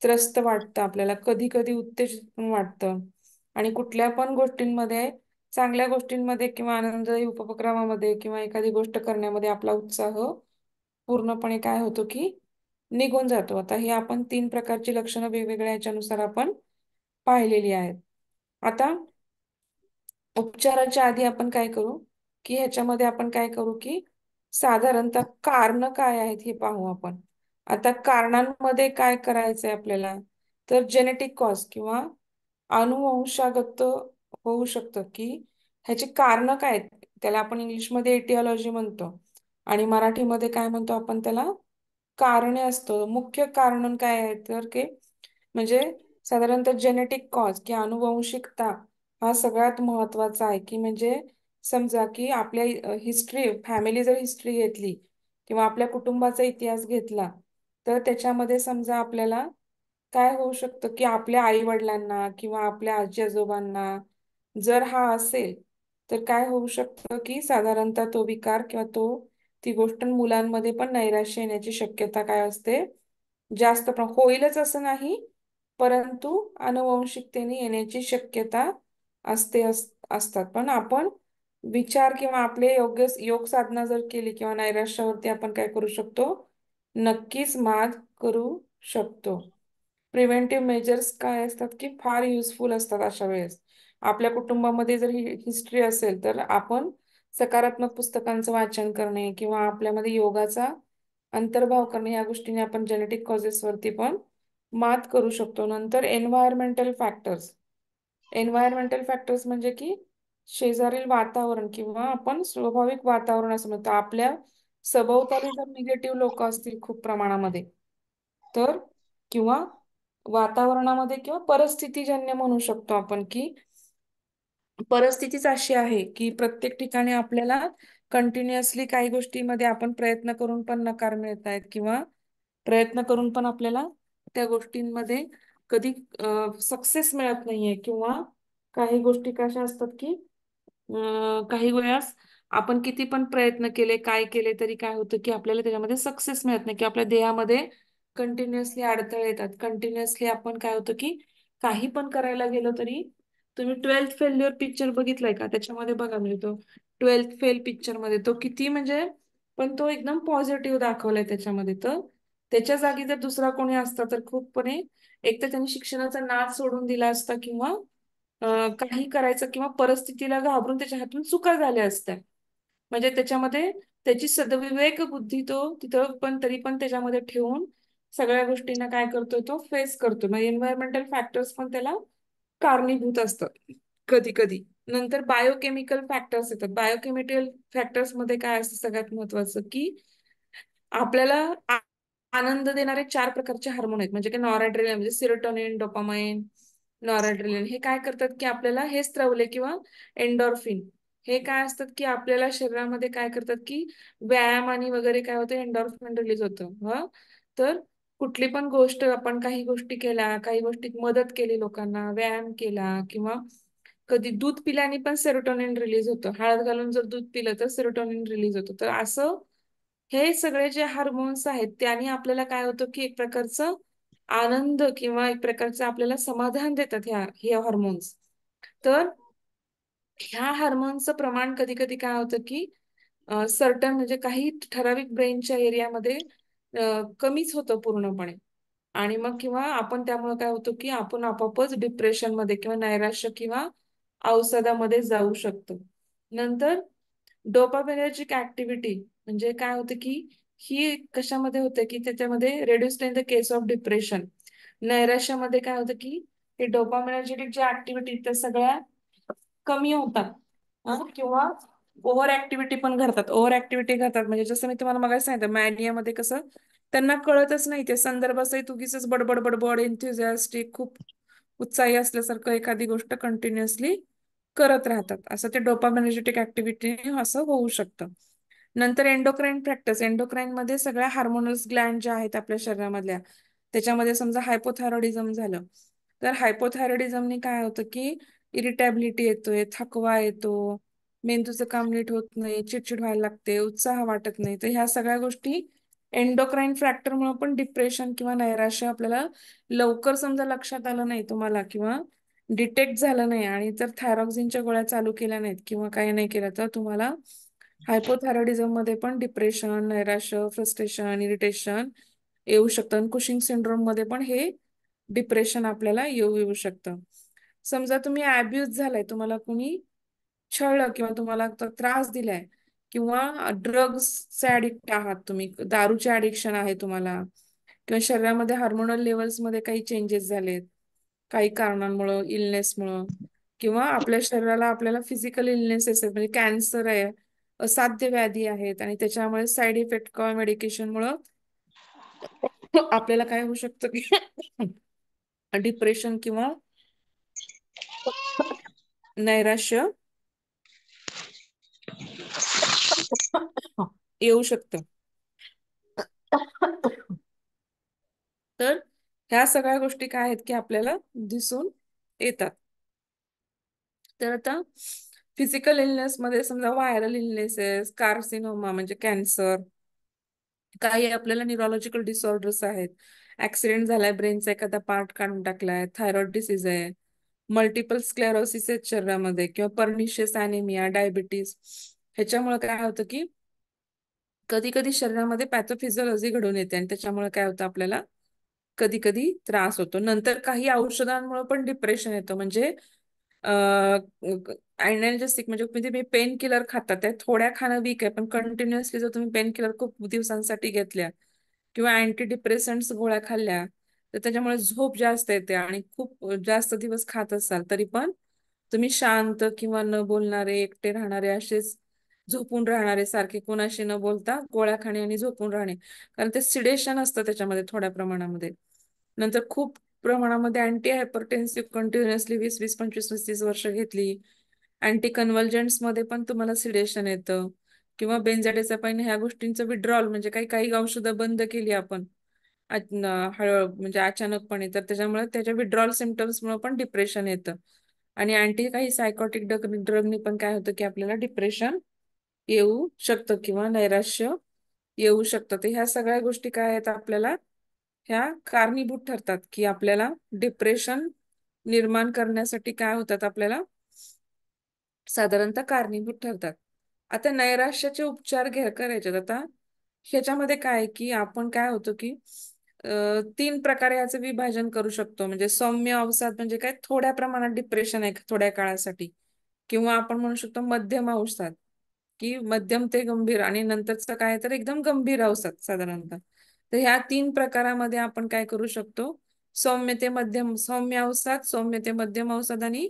Speaker 1: त्रस्त वाटतं आपल्याला, कधी कधी उत्तेजित पण वाटतं. आणि कुठल्या पण गोष्टींमध्ये, चांगल्या गोष्टींमध्ये किंवा आनंददायी उपक्रमामध्ये किंवा एखादी गोष्ट करण्यामध्ये आपला उत्साह पूर्णपणे काय होतो की निघून जातो. आता ही आपण 3 प्रकारची लक्षणं वेगवेगळ्या याच्यानुसार आपण पाहिलेली आहेत. आता उपचाराच्या आधी आपण काय करू की ह्याच्यामध्ये आपण काय करू की साधारणतः कारण काय आहेत हे पाहू आपण. आता कारणांमध्ये काय करायचंय आपल्याला, तर जेनेटिक कॉज किंवा अनुवंशागत होऊ शकतं की ह्याची कारणं काय आहेत, त्याला आपण इंग्लिशमध्ये एटिओलॉजी म्हणतो आणि मराठीमध्ये काय म्हणतो आपण त्याला, कारणे असतं. मुख्य कारण काय आहे तर की म्हणजे साधारणतः जेनेटिक कॉज की अनुवंशिकता हा सगळ्यात महत्वाचा आहे. की म्हणजे समजा की आपल्या हिस्ट्री, फॅमिली जर हिस्ट्री घेतली किंवा आपल्या कुटुंबाचा इतिहास घेतला तर त्याच्यामध्ये समजा आपल्याला काय होऊ शकतं की आपल्या आई वडिलांना किंवा आपल्या आजी आजोबांना जर हा असेल तर काय होऊ शकतं की साधारणतः तो विकार किंवा ती गोष्ट मुलांमध्ये पण नैराश्य येण्याची शक्यता काय असते, जास्त होईलच असं नाही, परंतु आनुवंशिकतेने येण्याची शक्यता असतात. पण आपण विचार किंवा आपले योग्य योग साधना जर केली किंवा नैराश्यावरती आपण काय करू शकतो, नक्कीच मात करू शकतो. प्रिव्हेंटिव्ह मेजर्स काय असतात की फार युजफुल असतात अशा वेळेस. आपल्या कुटुंबामध्ये जर हिस्ट्री असेल तर आपण सकारात्मक पुस्तकांचं वाचन करणे किंवा आपल्यामध्ये योगाचा अंतर्भाव करणे, या गोष्टीने आपण जेनेटिक कॉजेस वरती पण मात करू शकतो. नंतर एन्व्हायरमेंटल फॅक्टर्स. एन्व्हायरमेंटल फॅक्टर्स म्हणजे की शेजारील वातावरण किंवा आपण स्वाभाविक वातावरण असं म्हणतो. आपल्या सभोवताली जर निगेटिव्ह लोक असतील खूप प्रमाणामध्ये, तर किंवा वातावरणामध्ये किंवा परिस्थितीजन्य म्हणू शकतो आपण, की परिस्थितीच अशी आहे की प्रत्येक ठिकाणी आपल्याला कंटिन्युअसली काही गोष्टीमध्ये आपण प्रयत्न करून पण नकार मिळत आहेत, किंवा प्रयत्न करून पण आपल्याला त्या गोष्टींमध्ये कधी सक्सेस मिळत नाहीये, किंवा काही गोष्टी कशा असतात की काही वेळास आपण किती पण प्रयत्न केले, काय केले तरी काय होतं की आपल्याला त्याच्यामध्ये सक्सेस मिळत नाही, की आपल्या देहामध्ये कंटिन्युअसली अडथळे येतात. कंटिन्युअसली आपण काय होतं की काही पण करायला गेलो तरी, तुम्ही 12th फेल्युअर पिक्चर बघितलाय का? त्याच्यामध्ये बघा म्हणजे तो 12th फेल पिक्चर मध्ये तो किती म्हणजे, पण तो एकदम पॉझिटिव्ह दाखवलाय त्याच्यामध्ये. तर त्याच्या जागी जर दुसरा कोणी असता तर खूपपणे एक तर त्यांनी शिक्षणाचा नाद सोडून दिला असता, किंवा काही करायचं, किंवा परिस्थितीला घाबरून त्याच्या हातून चुका झाल्या असत्या. म्हणजे त्याच्यामध्ये त्याची सदविवेक बुद्धी तो तिथं पण तरी पण त्याच्यामध्ये ठेवून सगळ्या गोष्टींना काय करतोय, तो फेस करतो. मग एन्व्हायरमेंटल फॅक्टर्स पण त्याला कारणीभूत असतात कधी कधी. नंतर बायोकेमिकल फॅक्टर्स येतात. बायोकेमिकल फॅक्टर्स मध्ये काय असतं सगळ्यात महत्वाचं, की आपल्याला आनंद देणारे 4 प्रकारचे हार्मोन आहेत. म्हणजे की नॉरएड्रेनालिन म्हणजे सिरोटोनिन, डोपामाइन, नॉरएड्रेनालिन हे काय करतात की आपल्याला हे स्त्रवले, किंवा एंडॉर्फिन हे काय असतात की आपल्याला शरीरामध्ये काय करतात की व्यायाम आणि वगैरे काय होतं, एंडॉर्फिन रिलीज होतं. तर कुठली पण गोष्ट आपण काही गोष्टी केल्या, काही गोष्टीत मदत केली लोकांना, व्यायाम केला, किंवा कधी दूध पिल्याने पण सेरोटोनिन रिलीज होतं. हळद घालून जर दूध पिलं तर सेरोटोनिन रिलीज होतं. तर असं हे सगळे जे हार्मोन्स आहेत त्यांनी आपल्याला काय होतं की एक प्रकारचं आनंद किंवा एक प्रकारचं आपल्याला समाधान देतात हे हार्मोन्स. तर ह्या हार्मोन्सचं प्रमाण कधी कधी काय होतं की सर्टन म्हणजे काही ठराविक ब्रेनच्या एरियामध्ये कमीच होतं पूर्णपणे. आणि मग किंवा आपण त्यामुळे काय होतं की आपण आपोआपच डिप्रेशन मध्ये किंवा नैराश्य किंवा अवसादामध्ये जाऊ शकतो. नंतर डोपामिनर्जिक ऍक्टिव्हिटी म्हणजे काय होतं की ही कशामध्ये होतं की त्याच्यामध्ये reduced in the case of depression. नैराश्यामध्ये काय होतं की हे डोपामिनर्जिक ज्या ऍक्टिव्हिटी त्या सगळ्या कमी होतात. किंवा ओव्हर ऍक्टिव्हिटी पण करतात. ओव्हर ऍक्टिव्हिटी करतात म्हणजे जसं मी तुम्हाला मगाशी सांगितलं मॅनियामध्ये कसं त्यांना कळतच नाही, ते संदर्भासहित उगीचच बडबड बडबड एन्थुझियास्टिक खूप उत्साही असल्यासारखं एखादी गोष्ट कंटिन्युअसली करत राहतात. असं ते डोपामिनर्जिक ऍक्टिव्हिटी असं होऊ शकतं. नंतर एंडोक्राईन फॅक्टर्स. एंडोक्राईन मध्ये सगळ्या हार्मोनल्स ग्लॅन्ड ज्या आहेत आपल्या शरीरामधल्या, त्याच्यामध्ये समजा हायपोथायरॉइडिझम झालं, तर हायपोथायरॉइडिझमने काय होतं की इरिटॅबिलिटी येतोय, थकवा येतो, मेंदूचं काम नीट होत नाही, चिडचिड व्हायला लागते, उत्साह वाटत नाही. तर ह्या सगळ्या गोष्टी एंडोक्राईन फॅक्टरमुळे पण डिप्रेशन किंवा नैराश्य आपल्याला लवकर समजा लक्षात आलं नाही तुम्हाला, किंवा डिटेक्ट झालं नाही, आणि जर थायरॉक्सिनच्या गोळ्या चालू केल्या नाहीत किंवा काही नाही केलं, तर तुम्हाला हायपोथायरॉइडिझम मध्ये पण डिप्रेशन, नैराश्य, फ्रस्ट्रेशन, इरिटेशन येऊ शकतं. आणि कुशिंग सिंड्रोम मध्ये पण हे डिप्रेशन आपल्याला येऊ येऊ शकतं. समजा तुम्ही अब्युज झालाय, तुम्हाला कुणी छळलं किंवा तुम्हाला त्रास दिलाय, किंवा ड्रग्सचे ऍडिक्ट आहात तुम्ही, दारूचे ऍडिक्शन आहे तुम्हाला, किंवा शरीरामध्ये हार्मोनल लेवल्स मध्ये काही चेंजेस झालेत काही कारणांमुळं, इलनेसमुळं, किंवा आपल्या शरीराला आपल्याला फिजिकल इलनेसेस आहेत म्हणजे कॅन्सर आहे, असाध्य व्याधी आहेत, आणि त्याच्यामुळे साईड इफेक्ट किंवा मेडिकेशनमुळं आपल्याला काय होऊ शकतं की डिप्रेशन किंवा नैराश्य येऊ शकतं. तर ह्या सगळ्या गोष्टी काय आहेत की आपल्याला दिसून येतात. तर आता फिजिकल इलनेस मध्ये समजा व्हायरल इलनेसेस, कार्सिनोमा म्हणजे कॅन्सर, काही आपल्याला न्यूरोलॉजिकल डिसऑर्डर्स आहेत, ऍक्सिडेंट झालाय, ब्रेनचा एखादा पार्ट काढून टाकलाय, थायरॉइड डिसीज आहे, मल्टिपल स्क्लेरोसिस आहेत शरीरामध्ये, किंवा पर्निशियस अॅनिमिया, डायबिटीस, ह्याच्यामुळे काय होतं की कधी कधी शरीरामध्ये पॅथोफिजिओलॉजी घडून येते, आणि त्याच्यामुळे काय होतं आपल्याला कधी कधी त्रास होतो. नंतर काही औषधांमुळे पण डिप्रेशन येतं. म्हणजे अॅनाल्जेसिक म्हणजे तुम्ही पेन किलर खाता, त्या थोड्या खाणं वीक आहे, पण कंटिन्युअसली जर तुम्ही पेन किलर खूप दिवसांसाठी घेतल्या किंवा अँटी डिप्रेसंट्स गोळ्या खाल्ल्या, तर त्याच्यामुळे झोप जास्त येते आणि खूप जास्त दिवस खात असाल तरी पण तुम्ही शांत किंवा न बोलणारे एकटे राहणारे असेच झोपून राहणारे सारखे कोणाशी न बोलता गोळ्या खाणे आणि झोपून राहणे, कारण ते सिडेशन असतं त्याच्यामध्ये थोड्या प्रमाणामध्ये. नंतर खूप प्रमाणामध्ये अँटी हायपरटेन्सिव्ह कंटिन्युअसली 20-20, 25-25 वर्ष घेतली. अँटी कन्व्हल्जंट्स मध्ये पण तुम्हाला सिडेशन येतं, किंवा बेन्झाडिझेपाईन ह्या गोष्टींचं विड्रॉल म्हणजे काही काही औषधं बंद केली आपण म्हणजे अचानकपणे, तर त्याच्यामुळे त्याच्या विड्रॉल सिम्पटम्समुळे पण डिप्रेशन येतं. आणि अँटी काही सायकॉटिक ड्रगनी पण काय होतं की आपल्याला डिप्रेशन येऊ शकतं किंवा नैराश्य येऊ शकतं. तर ह्या सगळ्या गोष्टी काय आहेत आपल्याला ह्या कारणीभूत ठरतात की आपल्याला डिप्रेशन निर्माण करण्यासाठी काय होतात आपल्याला साधारणतः कारणीभूत ठरतात. आता नैराश्याचे उपचार करायचे आता ह्याच्यामध्ये काय आहे की आपण काय होतो की 3 प्रकारे याचं विभाजन करू शकतो. म्हणजे सौम्य अवसाद म्हणजे काय थोड्या प्रमाणात डिप्रेशन आहे थोड्या काळासाठी, किंवा आपण म्हणू शकतो मध्यम अवसाद की मध्यम ते गंभीर, आणि नंतरचं काय तर एकदम गंभीर अवसाद साधारणतः. तर ह्या 3 प्रकारामध्ये आपण काय करू शकतो, सौम्य अवसाद, सौम्य ते मध्यम अवसाद आणि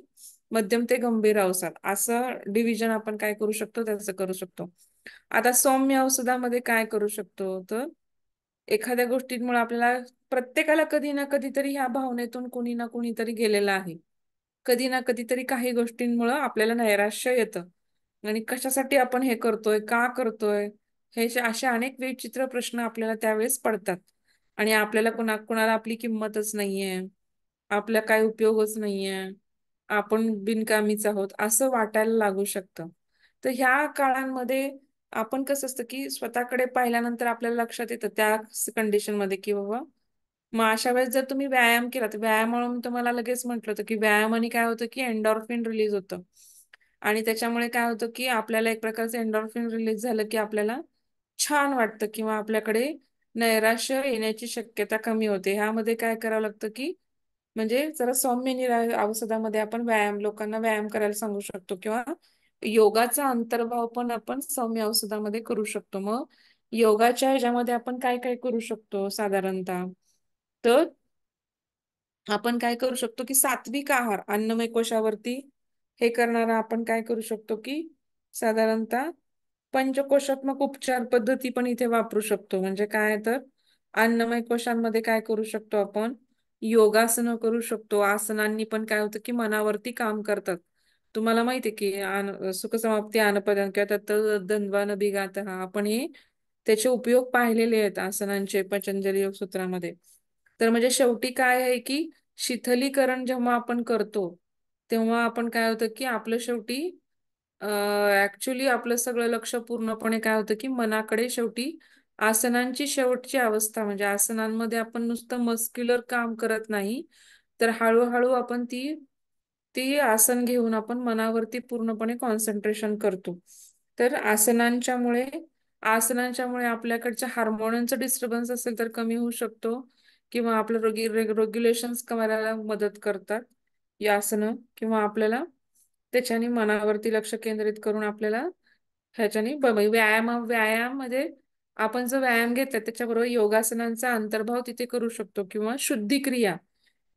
Speaker 1: मध्यम ते गंभीर अवसाद असं डिव्हिजन आपण काय करू शकतो त्याचं करू शकतो. आता सौम्य औषधामध्ये काय करू शकतो तर एखाद्या गोष्टींमुळे आपल्याला प्रत्येकाला कधी ना कधीतरी ह्या भावनेतून कोणी ना कोणीतरी गेलेलं आहे. कधी ना कधीतरी काही गोष्टींमुळं आपल्याला नैराश्य येतं आणि कशासाठी आपण हे करतोय, का करतोय, हे असे अनेक विचित्र प्रश्न आपल्याला त्यावेळेस पडतात. आणि आपल्याला कुणाला आपली किंमतच नाहीये, आपला काय उपयोगच नाहीये, आपण बिनकामीच आहोत असं वाटायला लागू शकतं. तर ह्या काळांमध्ये आपण कसं असतं की स्वतःकडे पाहिल्यानंतर आपल्याला लक्षात येतं त्या कंडिशन मध्ये की बाबा मग अशा वेळेस जर तुम्ही व्यायाम केला तर व्यायामामुळे मी तुम्हाला लगेच म्हटलं होतं की व्यायामाने काय होतं की एन्डॉर्फिन रिलीज होतं. आणि त्याच्यामुळे काय होतं की आपल्याला एक प्रकारचं एन्डॉर्फिन रिलीज झालं की आपल्याला छान वाटतं किंवा आपल्याकडे नैराश्य येण्याची शक्यता कमी होते. ह्यामध्ये काय करावं लागतं की म्हणजे जरा सौम्य औषधामध्ये आपण लोकांना व्यायाम करायला सांगू शकतो, किंवा योगाचा अंतर्भाव पण आपण सौम्य औषधामध्ये करू शकतो. मग योगाच्या ह्याच्यामध्ये आपण काय काय करू शकतो साधारणतः, तर आपण काय करू शकतो की सात्विक आहार अन्नमय कोशावरती हे करणारा आपण काय करू शकतो की साधारणतः पंचकोशात्मक उपचार पद्धती पण इथे वापरू शकतो. म्हणजे काय तर अन्नमय कोशांमध्ये काय करू शकतो आपण योगासनं करू शकतो. आसनांनी पण काय होतं की मनावरती काम करतात. तुम्हाला माहिती आहे की सुखसमाप्ती आनपदं किंवा तत् द्वंद्वा न बिघातः आपण हे त्याचे उपयोग पाहिलेले आहेत आसनांचे पतंजली योग सूत्रामध्ये. तर म्हणजे शेवटी काय आहे की शिथिलीकरण जेव्हा आपण करतो तेव्हा आपण काय होतं की आपलं शेवटी ऍक्च्युली आपलं सगळं लक्ष पूर्णपणे काय होतं की मनाकडे शेवटी आसनांची शेवटची अवस्था म्हणजे आसनांमध्ये आपण नुसतं मस्क्युलर काम करत नाही, तर हळूहळू आपण ती ती आसन घेऊन आपण मनावरती पूर्णपणे कॉन्सन्ट्रेशन करतो. तर आसनांच्यामुळे आपल्याकडच्या हार्मोनचं डिस्टर्बन्स असेल तर कमी होऊ शकतो, किंवा आपलं रेग्युलेशन्स करायला मदत करतात या आसनं, किंवा आपल्याला त्याच्याने मनावरती लक्ष केंद्रित करून आपल्याला ह्याच्याने व्यायाम मध्ये आपण जो व्यायाम घेतला त्याच्याबरोबर योगासनांचा अंतर्भाव तिथे करू शकतो, किंवा शुद्धी क्रिया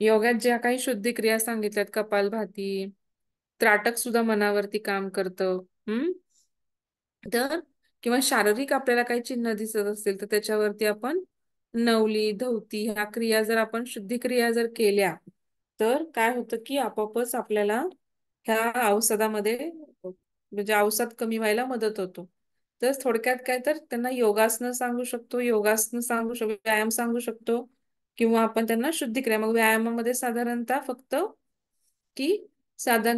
Speaker 1: योगात ज्या काही शुद्धी क्रिया सांगितल्यात कपालभाती, त्राटक सुद्धा मनावरती काम करतं. तर किंवा शारीरिक आपल्याला काही चिन्ह दिसत असतील तर त्याच्यावरती आपण नवली धौती ह्या क्रिया जर आपण शुद्धी क्रिया जर केल्या तर काय होतं की आपोआपच आपल्याला ह्या औषधामध्ये म्हणजे औषध कमी व्हायला मदत होतो. तर थोडक्यात काय तर त्यांना योगासनं सांगू शकतो, व्यायाम सांगू शकतो, किंवा आपण त्यांना शुद्धी क्रिया. मग व्यायामामध्ये साधारणतः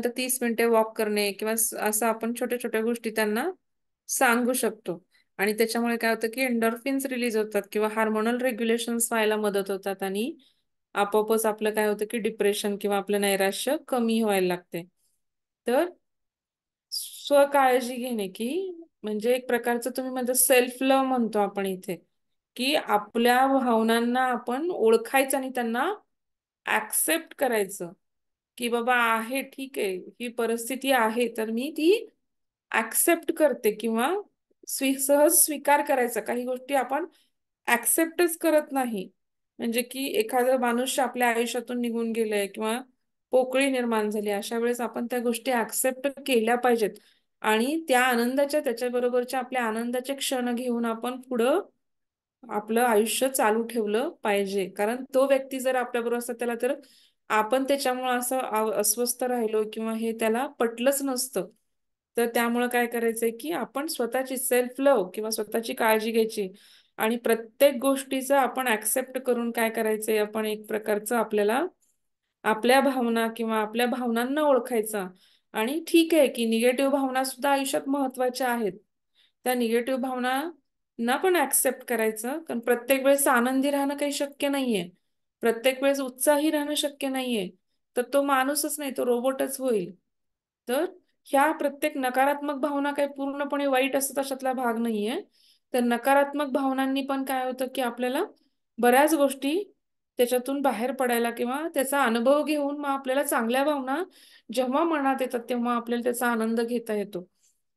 Speaker 1: 30 मिनिटे वॉक करणे किंवा असं आपण छोट्या छोट्या गोष्टी त्यांना सांगू शकतो. आणि त्याच्यामुळे काय होतं की एंडॉर्फिन्स रिलीज होतात किंवा हार्मोनल रेग्युलेशन्स व्हायला मदत होतात, आणि आपोआपच आपलं काय होतं की डिप्रेशन किंवा आपलं नैराश्य कमी व्हायला लागते. तर स्वकाळजी घेणे की म्हणजे एक प्रकारचं तुम्ही म्हणजे सेल्फ लव्ह म्हणतो आपण इथे, की आपल्या भावनांना आपण ओळखायचं आणि त्यांना ऍक्सेप्ट करायचं की बाबा आहे ठीक आहे ही परिस्थिती आहे तर मी ती ऍक्सेप्ट करते, किंवा सहज स्वीकार करायचा. काही गोष्टी आपण ऍक्सेप्टच करत नाही, म्हणजे की एखादा माणूस आपल्या आयुष्यातून निघून गेलाय किंवा पोकळी निर्माण झाली, अशा वेळेस आपण त्या गोष्टी ऍक्सेप्ट केल्या पाहिजेत आणि त्या आनंदाच्या त्याच्याबरोबरच्या आपल्या आनंदाचे क्षण घेऊन आपण पुढं आपलं आयुष्य चालू ठेवलं पाहिजे. कारण तो व्यक्ती जर आपल्याबरोबर असता त्याला तर आपण त्याच्यामुळे असं अस्वस्थ राहिलो किंवा हे त्याला पटलंच नसतं. तर त्यामुळे काय करायचंय की आपण स्वतःची सेल्फ लव्ह किंवा स्वतःची काळजी घ्यायची आणि प्रत्येक गोष्टीचं आपण ऍक्सेप्ट करून काय करायचंय, आपण एक प्रकारचं आपल्याला आपल्या भावना किंवा आपल्या भावनांना ओळखायचा आणि ठीक आहे की निगेटिव्ह भावना सुद्धा आयुष्यात महत्वाच्या आहेत. त्या निगेटिव्ह भावना ना पण ऍक्सेप्ट करायचं, कारण प्रत्येक वेळेस आनंदी राहणं काही शक्य नाहीये. प्रत्येक वेळेस उत्साही राहणं शक्य नाहीये. तर तो माणूसच नाही, तो रोबोटच होईल. तर ह्या प्रत्येक नकारात्मक भावना काही पूर्णपणे वाईट असतात अशातला भाग नाहीये. तर नकारात्मक भावनांनी पण काय होतं की आपल्याला बऱ्याच गोष्टी त्याच्यातून बाहेर पडायला किंवा त्याचा अनुभव घेऊन मग आपल्याला चांगल्या भावना जेव्हा मनात येतात तेव्हा आपल्याला त्याचा आनंद घेता येतो.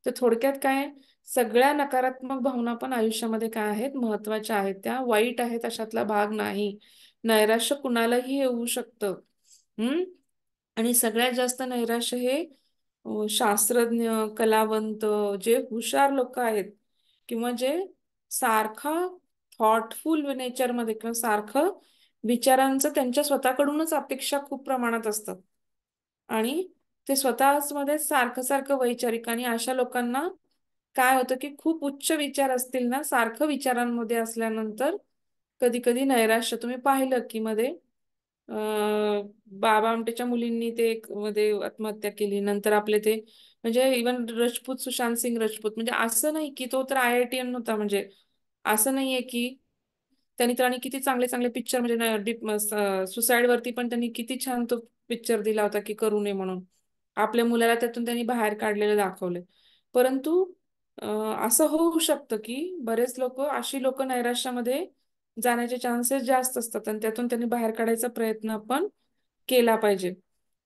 Speaker 1: तर थोडक्यात काय, सगळ्या नकारात्मक भावना पण आयुष्यामध्ये काय आहेत, महत्वाच्या आहेत. त्या वाईट आहेत अशातला भाग नाही. नैराश्य कुणालाही येऊ शकतं. हम्म. आणि सगळ्यात जास्त नैराश्य हे शास्त्रज्ञ, कलावंत, जे हुशार लोक आहेत किंवा जे सारखा थॉटफुल नेचरमध्ये किंवा सारखं विचारांचं त्यांच्या स्वतःकडूनच अपेक्षा खूप प्रमाणात असतात आणि ते स्वतःच मध्ये सारखं सारखं वैचारिक आणि अशा लोकांना काय होतं की खूप उच्च विचार असतील ना, सारखं विचारांमध्ये असल्यानंतर कधी कधी नैराश्य तुम्ही पाहिलं की मध्ये बाबा आमटेच्या मुलींनी ते मध्ये आत्महत्या केली, नंतर आपले ते म्हणजे इवन राजपूत, सुशांत सिंग राजपूत, म्हणजे असं नाही की तो तर IITian नव्हता, म्हणजे असं नाहीये की त्यांनी तर आणि किती चांगले चांगले पिक्चर म्हणजे सुसाईड वरती पण त्यांनी किती छान तो पिक्चर दिला होता की करू नये म्हणून आपल्या मुलाला त्यातून त्यांनी बाहेर काढलेलं दाखवले. परंतु असं होऊ शकतं की बरेच लोक, अशी लोक नैराश्यामध्ये जाण्याचे चान्सेस जास्त असतात आणि त्यातून त्यांनी बाहेर काढायचा प्रयत्न आपण केला पाहिजे.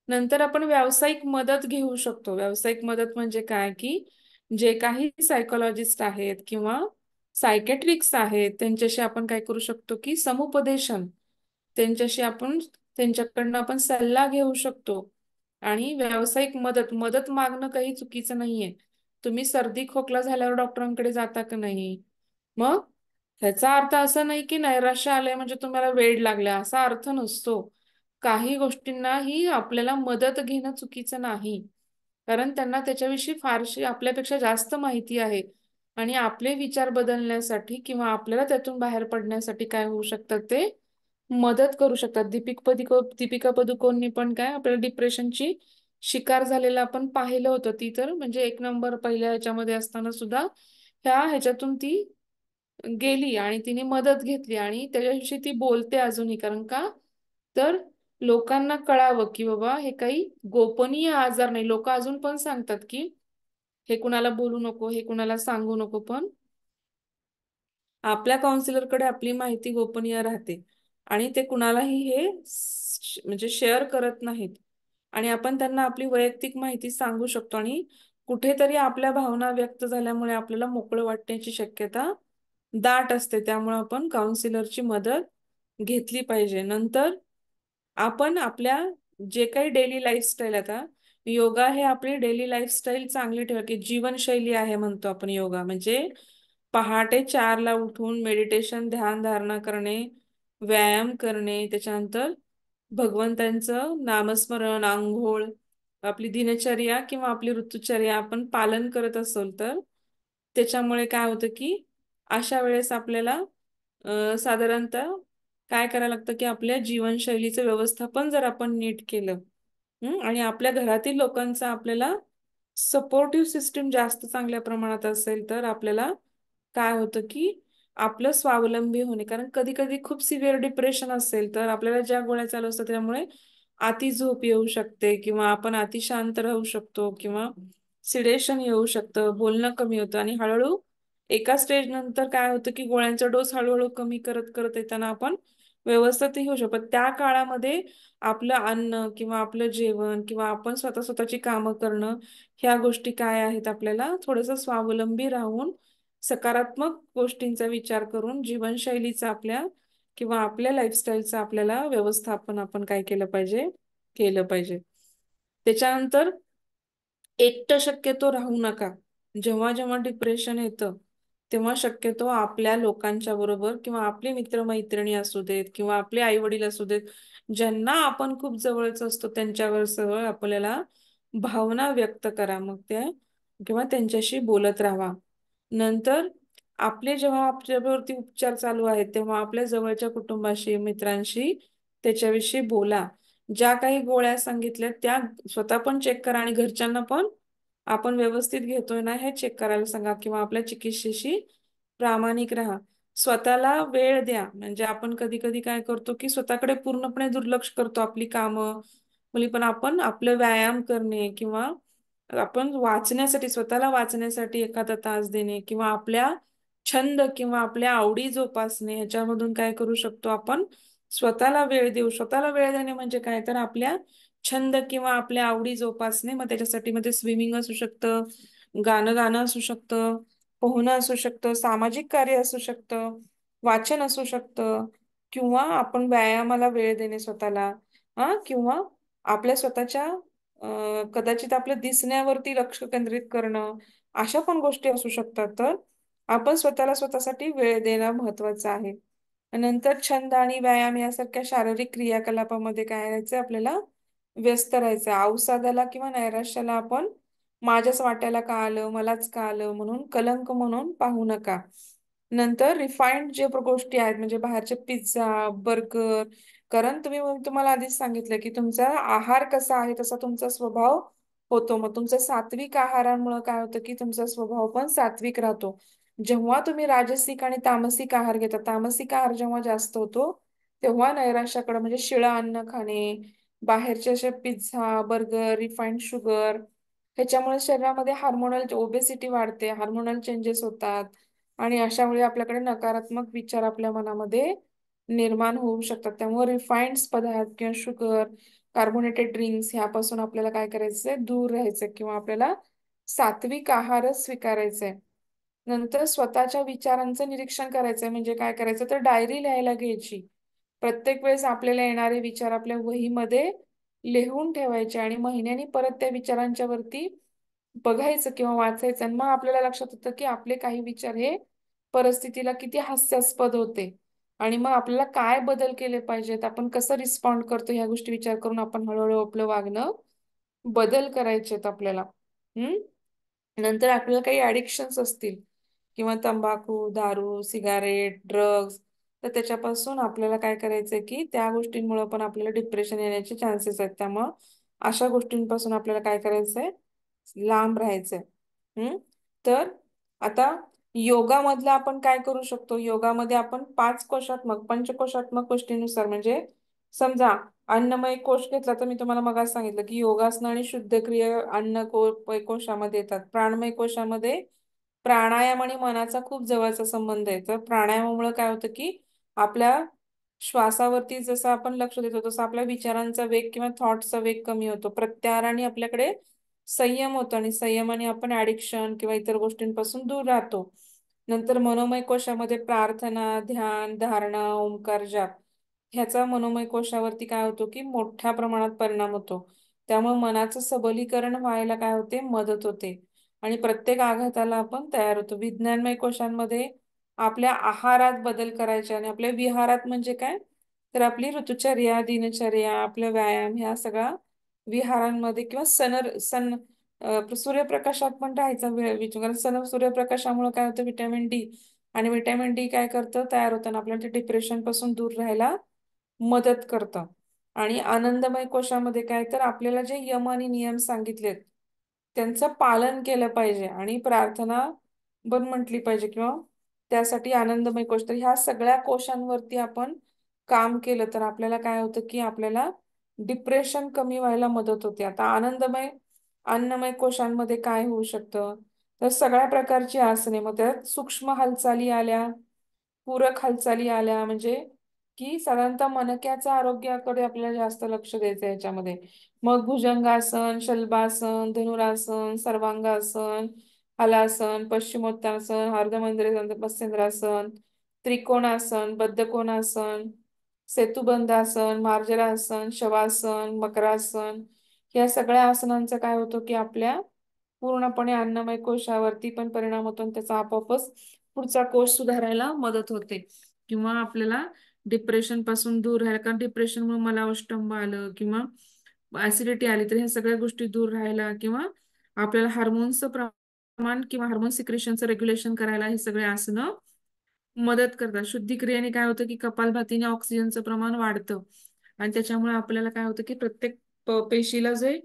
Speaker 1: नंतर आपण व्यावसायिक मदत घेऊ शकतो. व्यावसायिक मदत म्हणजे काय की जे काही सायकोलॉजिस्ट आहेत किंवा सायकेट्रिक्स आहेत त्यांच्याशी आपण काय करू शकतो की समुपदेशन, त्यांच्याशी आपण त्यांच्याकडनं आपण सल्ला घेऊ शकतो. आणि व्यावसायिक मदत मदत मागणं काही चुकीचं नाहीये. तुम्ही सर्दी खोकला झाल्यावर डॉक्टरांकडे जाता का नाही? मग ह्याचा अर्थ असा नाही की नैराश्य आलंय म्हणजे तुम्हाला वेड लागला, असा अर्थ नसतो. काही गोष्टींना ही आपल्याला मदत घेणं चुकीचं नाही, कारण त्यांना त्याच्याविषयी फारशी आपल्यापेक्षा जास्त माहिती आहे आणि आपले विचार बदलण्यासाठी किंवा आपल्याला त्यातून बाहेर पडण्यासाठी काय होऊ शकतात ते मदत करू शकतात. दीपिका पदुकोणनी पण काय आपल्याला डिप्रेशनची शिकार झालेलं आपण पाहिलं होतं. ती तर म्हणजे एक नंबर पहिल्या ह्याच्यामध्ये असताना सुद्धा ह्याच्यातून ती गेली आणि तिने मदत घेतली आणि त्याच्याविषयी ती बोलते अजूनही. कारण का, तर लोकांना कळावं की बाबा हे काही गोपनीय आजार नाही. लोक अजून पण सांगतात की हे कुणाला बोलू नको, हे कुणाला सांगू नको, पण आपल्या काउन्सिलरकडे आपली माहिती गोपनीय राहते आणि ते कुणालाही हे म्हणजे शेअर करत नाहीत आणि आपण त्यांना आपली वैयक्तिक माहिती सांगू शकतो आणि कुठेतरी आपल्या भावना व्यक्त झाल्यामुळे आपल्याला मोकळं वाटण्याची शक्यता दाट असते. त्यामुळे आपण काउन्सिलरची मदत घेतली पाहिजे. नंतर आपण आपल्या जे काही डेली लाईफस्टाईल, आता योगा हे आपली डेली लाईफस्टाईल चांगली ठेवा की जीवनशैली आहे म्हणतो आपण. योगा म्हणजे पहाटे 4ला उठून मेडिटेशन, ध्यान धारणा करणे, व्यायाम करणे, त्याच्यानंतर भगवंतांचं नामस्मरण, आंघोळ, आपली दिनचर्या किंवा आपली ऋतुचर्या आपण पालन करत असेल तर त्याच्यामुळे काय होतं की अशा वेळेस आपल्याला साधारणतः काय करायला लागतं की आपल्या जीवनशैलीचं व्यवस्थापन जर आपण नीट केलं आणि आपल्या घरातील लोकांचा आपल्याला सपोर्टिव्ह सिस्टीम जास्त चांगल्या प्रमाणात असेल तर आपल्याला काय होतं की आपलं स्वावलंबी होणे. कारण कधी कधी खूप सिव्हिअर डिप्रेशन असेल तर आपल्याला ज्या गोळ्या चालू असतात त्यामुळे अति झोप येऊ शकते किंवा आपण अति शांत राहू शकतो किंवा सिडेशन येऊ शकतं, बोलणं कमी होतं आणि हळूहळू एका स्टेज नंतर काय होतं की गोळ्यांचा डोस हळूहळू कमी करत करत येताना आपण व्यवस्थितही होऊ शकतो. त्या काळामध्ये आपलं अन्न किंवा आपलं जेवण किंवा आपण स्वतःची कामं करणं, ह्या गोष्टी काय आहेत, आपल्याला थोडंसं स्वावलंबी राहून सकारात्मक गोष्टींचा विचार करून जीवनशैलीचा आपल्या किंवा आपल्या लाईफस्टाईलचं आपल्याला व्यवस्थापन आपण काय केलं पाहिजे, केलं पाहिजे. त्याच्यानंतर एकटं शक्यतो राहू नका. जेव्हा जेव्हा डिप्रेशन येतं तेव्हा शक्यतो आपल्या लोकांच्या बरोबर किंवा आपले मित्रमैत्रिणी असू देत किंवा आपले आई वडील असू देत, ज्यांना आपण खूप जवळच असतो त्यांच्यावर सगळं आपल्याला भावना व्यक्त करा, मग ते किंवा त्यांच्याशी बोलत राहा. नंतर आपले जेव्हा आपल्यावरती उपचार चालू आहेत तेव्हा आपल्या जवळच्या कुटुंबाशी मित्रांशी त्याच्याविषयी बोला. ज्या काही गोळ्या सांगितल्या त्या स्वतः पण चेक करा आणि घरच्यांना पण आपण व्यवस्थित घेतोय ना हे चेक करायला सांगा किंवा आपल्या चिकित्सेशी प्रामाणिक राहा. स्वतःला वेळ द्या. म्हणजे आपण कधी कधी काय करतो की स्वतःकडे पूर्णपणे दुर्लक्ष करतो, आपली कामं मुली, पण आपण आपले व्यायाम करणे किंवा आपण वाचण्यासाठी स्वतःला वाचण्यासाठी एखादा तास देणे किंवा आपल्या छंद किंवा आपल्या आवडी जोपासणे ह्याच्यामधून काय करू शकतो आपण, स्वतःला वेळ देऊ. स्वतःला वेळ देणे म्हणजे काय तर आपल्या छंद किंवा आपल्या आवडी जोपासणे. मग त्याच्यासाठी मध्ये स्विमिंग असू शकतं, गाणं गाणं असू शकतं, पोहणं असू शकतं, सामाजिक कार्य असू शकतं, वाचन असू शकतं किंवा आपण व्यायामाला वेळ देणे स्वतःला, किंवा आपल्या स्वतःच्या कदाचित आपल्या दिसण्यावरती लक्ष केंद्रित करणं, अशा पण गोष्टी असू शकतात. तर आपण स्वतःला स्वतःसाठी वेळ देणं महत्वाचं आहे. नंतर छंद आणि व्यायाम यासारख्या शारीरिक क्रियाकलापामध्ये काय करायचं, आपल्याला व्यस्त राहायचं. अवसादाला किंवा नैराश्याला आपण माझ्याच वाट्याला का आलं, मलाच का आलं म्हणून कलंक म्हणून पाहू नका. नंतर रिफाईंड जे गोष्टी आहेत म्हणजे बाहेरचे पिझ्झा, बर्गर, कारण तुम्हाला आधीच सांगितलं की तुमचा आहार कसा आहे तसा तुमचा स्वभाव होतो. मग तुमचं सात्विक आहारामुळे काय होतं की तुमचा स्वभाव पण सात्विक राहतो. जेव्हा तुम्ही राजसिक आणि तामसिक आहार घेता, तामसिक आहार जेव्हा जास्त होतो तेव्हा नैराश्याकडे म्हणजे शिळं अन्न खाणे, बाहेरचे असे पिझ्झा, बर्गर, रिफाईंड शुगर, ह्याच्यामुळे शरीरामध्ये हार्मोनल ओबेसिटी वाढते, हार्मोनल चेंजेस होतात आणि अशा वेळी आपल्याकडे नकारात्मक विचार आपल्या मनामध्ये निर्माण होऊ शकतात. त्यामुळे रिफाईंड पदार्थ किंवा शुगर, कार्बोनेटेड ड्रिंक्स ह्यापासून आपल्याला काय करायचंय, दूर राहायचं किंवा आपल्याला सात्विक आहारच स्वीकारायचा आहे. नंतर स्वतःच्या विचारांचं निरीक्षण करायचंय. म्हणजे काय करायचं तर डायरी लिहायला घ्यायची. प्रत्येक वेळेस आपल्याला येणारे विचार आपल्या वहीमध्ये लिहून ठेवायचे आणि महिन्यानी परत त्या विचारांच्या वरती बघायचं किंवा वाचायचं. आणि मग आपल्याला लक्षात येतं की आपले काही विचार हे परिस्थितीला किती हास्यास्पद होते आणि मग आपल्याला काय बदल केले पाहिजेत, आपण कसं रिस्पॉन्ड करतो ह्या गोष्टी विचार करून आपण हळूहळू आपलं वागणं बदल करायचेत आपल्याला. नंतर आपल्याला काही ऍडिक्शन्स असतील किंवा तंबाखू, दारू, सिगारेट, ड्रग्ज, तर त्याच्यापासून आपल्याला काय करायचंय की त्या गोष्टींमुळे पण आपल्याला डिप्रेशन येण्याचे चान्सेस आहेत. त्यामुळं अशा गोष्टींपासून आपल्याला काय करायचंय, लांब राहायचंय. तर आता योगामधलं आपण काय करू शकतो, योगामध्ये आपण पाच कोशात्मक पंचकोशात्मक गोष्टीनुसार म्हणजे समजा अन्नमय कोश घेतला तर मी तुम्हाला मगाच सांगितलं की योगासन आणि शुद्ध क्रिया कोशामध्ये येतात. प्राणमय कोशामध्ये प्राणायाम आणि मनाचा खूप जवळचा संबंध आहे. तर प्राणायामामुळे काय होतं की आपल्या श्वासावरती जसं आपण लक्ष देतो तसं आपल्या विचारांचा वेग किंवा थॉट्सचा वेग कमी होतो. प्रत्याहाराने आपल्याकडे संयम होतो आणि संयमाने आपण ऍडिक्शन किंवा इतर गोष्टींपासून दूर राहतो. नंतर मनोमय कोशामध्ये प्रार्थना, ध्यान, धारणा, ओंकार जाप ह्याचा मनोमय कोशावरती काय होतो की मोठ्या प्रमाणात परिणाम होतो. त्यामुळे मनाचं सबलीकरण व्हायला काय होते, मदत होते आणि प्रत्येक आघाताला आपण तयार होतो. विज्ञानमय कोशांमध्ये आपल्या आहारात बदल करायचे आणि आपल्या विहारात म्हणजे काय तर आपली ऋतुचर्या, दिनचर्या, आपला व्यायाम ह्या सगळा विहारांमध्ये किंवा सूर्यप्रकाशात पण राहायचा कारण सूर्यप्रकाशामुळे काय होतं, विटॅमिन डी, आणि विटॅमिन डी काय करतं, तयार होतं आणि आपल्याला डिप्रेशन पासून दूर राहायला मदत करतं. आणि आनंदमय कोशामध्ये काय तर आपल्याला जे यम आणि नियम सांगितलेत त्यांचं पालन केलं पाहिजे आणि प्रार्थना पण म्हटली पाहिजे किंवा त्यासाठी आनंदमय कोश. तर ह्या सगळ्या कोशांवरती आपण काम केलं तर आपल्याला काय होतं की आपल्याला डिप्रेशन कमी व्हायला मदत होते. आता आनंदमय अन्नमय कोशांमध्ये काय होऊ शकतं तर सगळ्या प्रकारची आसने, मग त्यात सूक्ष्म हालचाली आल्या, पूरक हालचाली आल्या, म्हणजे की साधारणतः मणक्याच्या आरोग्याकडे आपल्याला जास्त लक्ष द्यायचं आहे याच्यामध्ये. मग भुजंगासन, शल्भासन, धनुरासन, सर्वांगासन, हलासन, पश्चिमोत्तानासन, अर्धमंदिरासन, मत्स्येंद्रासन, त्रिकोणासन, बद्धकोणासन, सेतुबंधासन, मार्जरासन, शवासन, मकरासन, या सगळ्या आसनांचा काय होतो की आपल्या पूर्णपणे अन्नमय कोशावरती पण परिणाम होतो आणि त्याचा आपोआपच पुढचा कोश सुधारायला मदत होते. किंवा आपल्याला डिप्रेशन पासून दूर राहायला, कारण डिप्रेशनमुळे मला अष्टंब आलं किंवा ऍसिडिटी आली तर ह्या सगळ्या गोष्टी दूर राहायला, किंवा आपल्याला हार्मोन्सचं प्रमाण किंवा हार्मोन सिक्रेशनचं रेग्युलेशन करायला हे सगळे आसनं मदत करतात. शुद्धिक्रियेने काय होतं की कपालभातीने ऑक्सिजनचं प्रमाण वाढतं आणि त्याच्यामुळे आपल्याला काय होतं की प्रत्येक पेशीला जे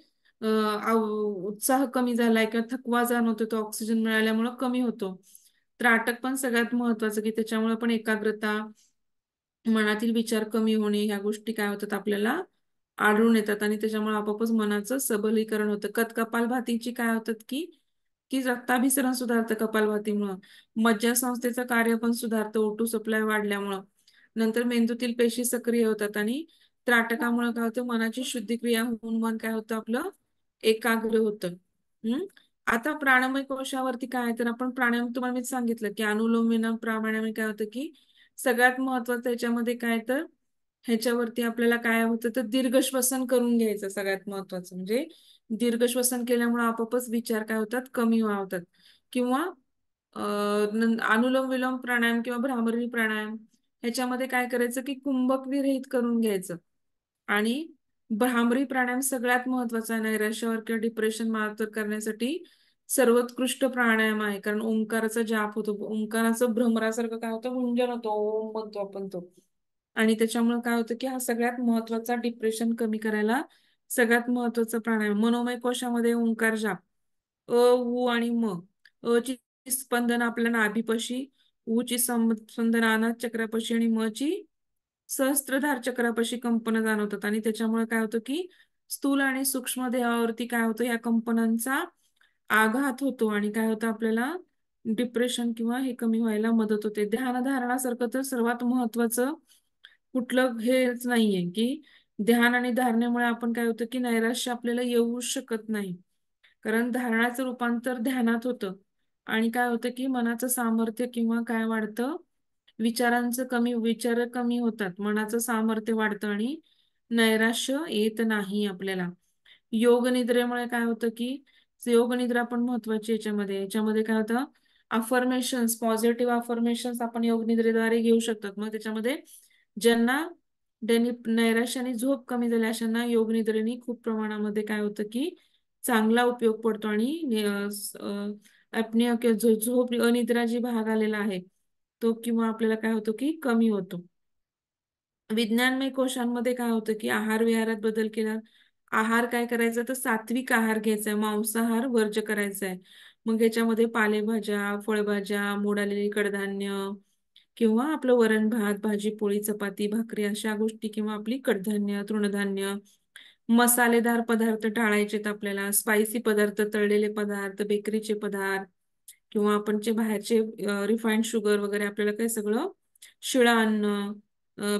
Speaker 1: उत्साह कमी झालाय किंवा थकवा जाणवतो तो ऑक्सिजन मिळाल्यामुळे कमी होतो. त्राटक पण सगळ्यात महत्वाचं की त्याच्यामुळे पण एकाग्रता, मनातील विचार कमी होणे ह्या गोष्टी काय होतात आपल्याला आढळून येतात आणि त्याच्यामुळे आपोआपच मनाचं सबलीकरण होतं. कपालभातीची काय होतात की की रक्ताभिसरण सुधारतं कपालभातीमुळं, मज्जासंस्थेचं कार्य पण सुधारतं O2 सप्लाय वाढल्यामुळं. नंतर मेंदूतील पेशी सक्रिय होतात आणि त्राटकामुळे काय होतं मनाची शुद्धिक्रिया होऊन मन काय होतं आपलं एकाग्र होतं. हम्म. आता प्राणमय कोशावरती काय आहे तर आपण प्राणायाम तुम्हाला मी सांगितलं की अनुलोम विलोम प्राणायाम काय होतं की सगळ्यात महत्वाचं याच्यामध्ये काय तर ह्याच्यावरती आपल्याला काय होतं तर दीर्घ श्वसन करून घ्यायचं सगळ्यात महत्वाचं म्हणजे दीर्घ श्वसन केल्यामुळे आपोआपच विचार काय होतात कमी होतात. किंवा अनुलोम विलोम प्राणायाम किंवा भ्रामरी प्राणायाम ह्याच्यामध्ये काय करायचं की कुंभक विरहित करून घ्यायचं. आणि भ्रामरी प्राणायाम सगळ्यात महत्वाचा आहे नैराश्यावर किंवा डिप्रेशन मात करण्यासाठी सर्वोत्कृष्ट प्राणायाम आहे, कारण ओंकाराचा जाप होतो, ओंकाराचं भ्रमरासारखं काय होतं गुंजन होतो, ओम म्हणतो आपण तो. आणि त्याच्यामुळे काय होतं की हा सगळ्यात महत्वाचा डिप्रेशन कमी करायला सगळ्यात महत्वाचा प्राणायाम. मनोमय कोशामध्ये ओंकार जाप, उ आणि म. ची स्पंदन आपल्या नाभीपाशी, ची स्पंदन अनाहत चक्रापाशी आणि म ची सहस्त्रधार चक्रापाशी कंपन जाणवतात आणि त्याच्यामुळे काय होतं की स्थूल आणि सूक्ष्म देहावरती काय होतं या कंपनांचा आघात होतो आणि काय होतं आपल्याला डिप्रेशन किंवा हे कमी व्हायला मदत होते. ध्यानधारणासारखं तर सर्वात महत्वाचं कुठलं हेच नाहीये की ध्यान आणि धारणेमुळे आपण काय होतं की नैराश्य आपल्याला येऊ शकत नाही, कारण धारणाचं रूपांतर ध्यानात होतं आणि काय होतं की मनाचं सामर्थ्य किंवा काय वाढतं, विचार कमी होतात, मनाचं सामर्थ्य वाढतं आणि नैराश्य येत नाही आपल्याला. योग निद्रेमुळे काय होतं की योग निद्रा पण महत्वाची याच्यामध्ये काय होतं अफर्मेशन्स, पॉझिटिव्ह अफर्मेशन्स आपण योग निद्रेद्वारे घेऊ शकतात. मग त्याच्यामध्ये ज्यांना नैराश्याने झोप कमी झाली अशांना योग निद्रेने खूप प्रमाणामध्ये काय होतं की चांगला उपयोग पडतो आणि अपनिया किंवा झोप अनिद्रा जी भाग आलेला आहे तो किंवा आपल्याला काय होतो की कमी होतो. विज्ञानमय कोशांमध्ये काय होतं की आहार विहारात बदल केला. आहार काय करायचा तर सात्विक आहार घ्यायचा आहे, मांसाहार वर्ज करायचा आहे. मग याच्यामध्ये पालेभाज्या, फळभाज्या, मोड आलेली कडधान्य किंवा आपलं वरण भात, भाजी पोळी, चपाती, भाकरी अशा गोष्टी किंवा आपली कडधान्य, तृणधान्य, मसालेदार पदार्थ टाळायचेत आपल्याला, स्पायसी पदार्थ, तळलेले पदार्थ, बेकरीचे पदार्थ किंवा आपण जे बाहेरचे रिफाईंड शुगर वगैरे आपल्याला काय सगळं शिळं अन्न,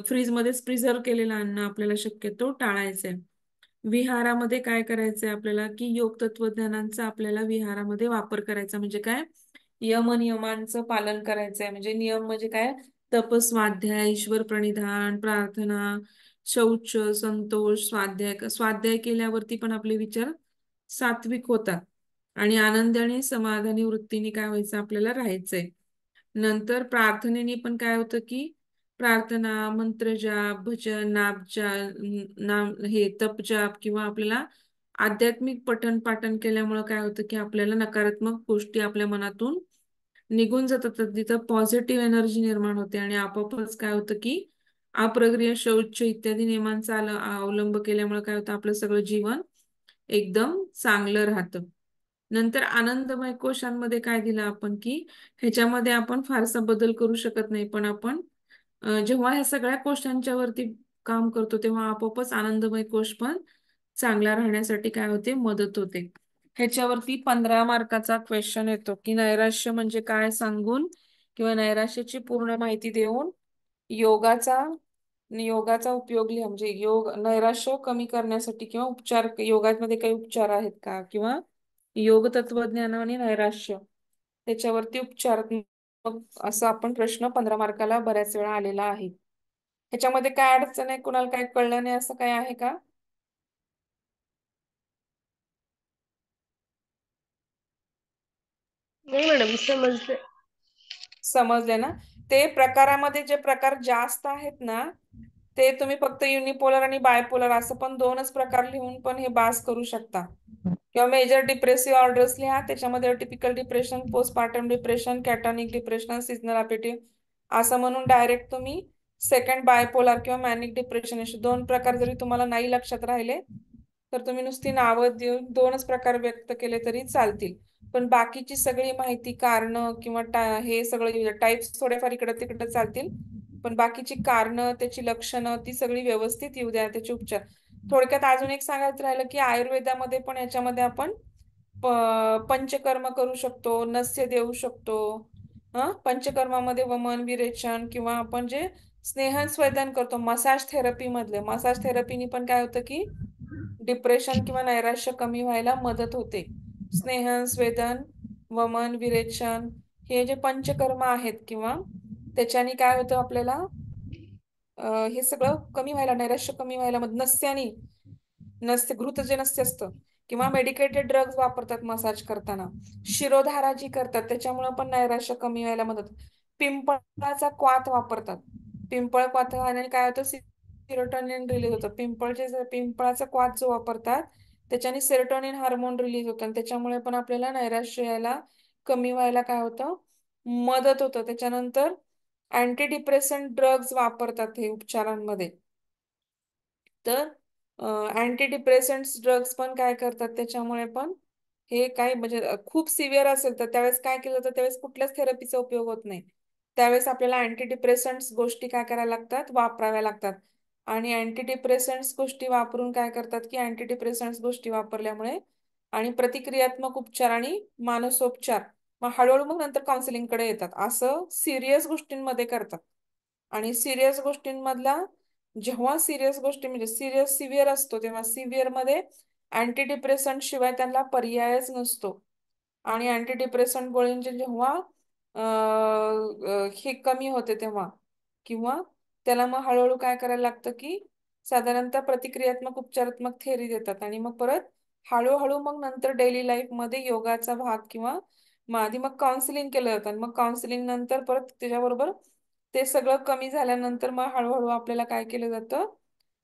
Speaker 1: फ्रीजमध्येच प्रिझर्व केलेलं अन्न आपल्याला शक्यतो टाळायचंय. विहारामध्ये काय करायचंय आपल्याला की योग तत्वज्ञानांचा आपल्याला विहारामध्ये वापर करायचा म्हणजे काय नियमांचं पालन करायचंय. म्हणजे नियम म्हणजे काय तप, स्वाध्याय, ईश्वर प्रणिधान, प्रार्थना, शौच, संतोष, स्वाध्याय केल्यावरती पण आपले विचार सात्विक होतात आणि आनंदी आणि समाधानी वृत्तीने काय व्हायचं आपल्याला राहायचंय. नंतर प्रार्थनेने पण काय होतं की प्रार्थना, मंत्रजाप, भजन, नाम हे तपजाप किंवा आपल्याला आध्यात्मिक पठण पाठन केल्यामुळे काय होतं की आपल्याला नकारात्मक गोष्टी आपल्या मनातून निघून जातात, तिथं पॉझिटिव्ह एनर्जी निर्माण होते आणि आपोआपच काय होतं की अप्रग्रिय शौच इत्यादी नियमांचा अवलंब केल्यामुळे काय होतं आपलं सगळं जीवन एकदम चांगलं राहतं. नंतर आनंदमय कोशांमध्ये काय दिलं आपण की ह्याच्यामध्ये आपण फारसा बदल करू शकत नाही, पण आपण जेव्हा ह्या सगळ्या कोशांच्या वरती काम करतो तेव्हा आपोआपच आनंदमय कोश पण चांगला राहण्यासाठी काय होते मदत होते. ह्याच्यावरती 15 मार्काचा क्वेश्चन येतो की नैराश्य म्हणजे काय सांगून किंवा नैराश्याची पूर्ण माहिती देऊन योगाचा योगाचा उपयोग लिहा. म्हणजे नैराश्य कमी करण्यासाठी किंवा उपचार योगामध्ये काही उपचार आहेत का किंवा योग तत्वज्ञान आणि नैराश्य त्याच्यावरती उपचार मग असं आपण प्रश्न 15 मार्काला बऱ्याच वेळा आलेला आहे. ह्याच्यामध्ये काय अडचण आहे, कुणाला काय कळलं नाही असं काय आहे का?
Speaker 2: नाही मॅडम, समजले.
Speaker 1: समजले ना? ते प्रकारामध्ये जे प्रकार जास्त आहेत ना, ते तुम्ही फक्त युनिपोलर आणि बायपोलर असं पण दोनच प्रकार लिहून पण हे बास करू शकता. किंवा मेजर डिप्रेसिव्ह ऑर्डर्स लिहा, त्याच्यामध्ये typical depression, postpartum depression, catatonic depression, seasonal affective असं म्हणून डायरेक्ट तुम्ही सेकंड बायपोलर किंवा मॅनिक डिप्रेशन असे दोन प्रकार जरी तुम्हाला नाही लक्षात राहिले, तर तुम्ही नुसती नावं देऊन दोनच प्रकार व्यक्त केले तरी चालतील. पण बाकीची सगळी माहिती, कारण किंवा हे सगळं टाईप्स थोडेफार इकडं तिकडं चालतील, पण बाकीची कारणं, त्याची लक्षणं ती सगळी व्यवस्थित येऊ द्या, त्याचे उपचार. थोडक्यात अजून एक सांगायचं राहिलं की आयुर्वेदामध्ये पण याच्यामध्ये आपण पंचकर्म करू शकतो, नस्य देऊ शकतो. पंचकर्मामध्ये वमन, विरेचन किंवा आपण जे स्नेहस्वेदन करतो मसाज थेरपी मधले, मसाज थेरपीनी पण काय होतं की डिप्रेशन किंवा नैराश्य कमी व्हायला मदत होते. स्नेहस्वेदन, वमन, विरेचन हे जे पंचकर्म आहेत किंवा त्याच्याने काय होतं आपल्याला, हे सगळं कमी व्हायला, नैराश्य कमी व्हायला नस्यानी, नसते घृत जे नसते असतं, किंवा मेडिकेटेड ड्रग्ज वापरतात मसाज करताना, शिरोधारा जी करतात त्याच्यामुळे पण नैराश्य कमी व्हायला मदत. पिंपळाचा क्वाथ वापरतात, पिंपळ क्वाथाने काय होतं, सेरोटोनिन रिलीज होतं. पिंपळाचा क्वाथ जो वापरतात त्याच्याने सेरोटोनिन हार्मोन रिलीज होतं आणि त्याच्यामुळे पण आपल्याला नैराश्य यायला, कमी व्हायला काय होतं, मदत होतं. त्याच्यानंतर अँटी डिप्रेसंट ड्रग्ज वापरतात हे उपचारांमध्ये. तर अँटी डिप्रेसंट्स ड्रग्ज पण काय करतात त्याच्यामुळे पण, हे काय म्हणजे खूप सिव्हिअर असेल तर त्यावेळेस काय केलं तर त्यावेळेस कुठल्याच थेरपीचा उपयोग होत नाही. त्यावेळेस आपल्याला अँटी डिप्रेसंट्स गोष्टी काय करायला लागतात, वापराव्या लागतात. आणि अँटी डिप्रेसंट्स गोष्टी वापरून काय करतात की अँटी डिप्रेसंट्स गोष्टी वापरल्यामुळे आणि प्रतिक्रियात्मक उपचार आणि मानसोपचार, मग हळूहळू मग नंतर काउन्सिलिंगकडे येतात, असं सिरियस गोष्टींमध्ये करतात. आणि सिरियस गोष्टींमधला, जेव्हा सिरियस गोष्टी म्हणजे सिरियस सिव्हिअर असतो तेव्हा सिव्हिअर मध्ये अँटी डिप्रेसंट शिवाय त्यांना पर्यायच नसतो. आणि अँटी डिप्रेसंट गोळ्यांचे जेव्हा हे कमी होते तेव्हा, किंवा त्याला मग हळूहळू काय करायला लागतं की साधारणतः प्रतिक्रियात्मक उपचारात्मक थेअरी देतात आणि मग परत हळूहळू मग नंतर डेली लाईफ मध्ये योगाचा भाग किंवा मग आधी मग काउन्सिलिंग केलं जातं आणि मग काउन्सिलिंग नंतर परत त्याच्याबरोबर ते सगळं कमी झाल्यानंतर मग हळूहळू आपल्याला काय केलं जातं,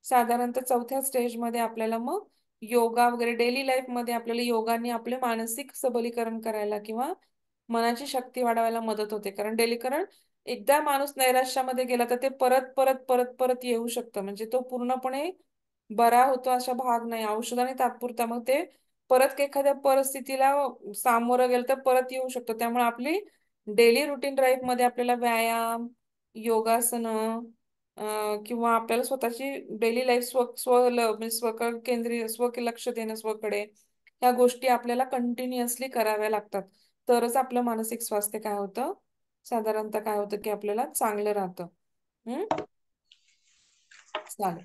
Speaker 1: साधारणतः चौथ्या स्टेजमध्ये आपल्याला मग योगा वगैरे डेली लाईफ मध्ये आपल्याला योगाने आपले मानसिक सबलीकरण करायला किंवा मनाची शक्ती वाढवायला मदत होते. कारण डेलीकरण एकदा माणूस नैराश्यामध्ये गेला तर ते परत परत परत परत येऊ शकतं, म्हणजे तो पूर्णपणे बरा होतो अशा भाग नाही. औषधाने तात्पुरता, मग ते परत एखाद्या परिस्थितीला सामोरं गेलं तर परत येऊ शकतो. त्यामुळे आपली डेली रुटीन लाईफ मध्ये आपल्याला व्यायाम, योगासनं किंवा आपल्याला स्वतःची डेली लाईफ म्हणजे केंद्रीय लक्ष देणं स्वकडे, या गोष्टी आपल्याला कंटिन्युअसली कराव्या लागतात. तरच आपलं मानसिक स्वास्थ्य काय होतं, साधारणतः काय होतं की आपल्याला चांगलं राहतं. हम्म. चालेल.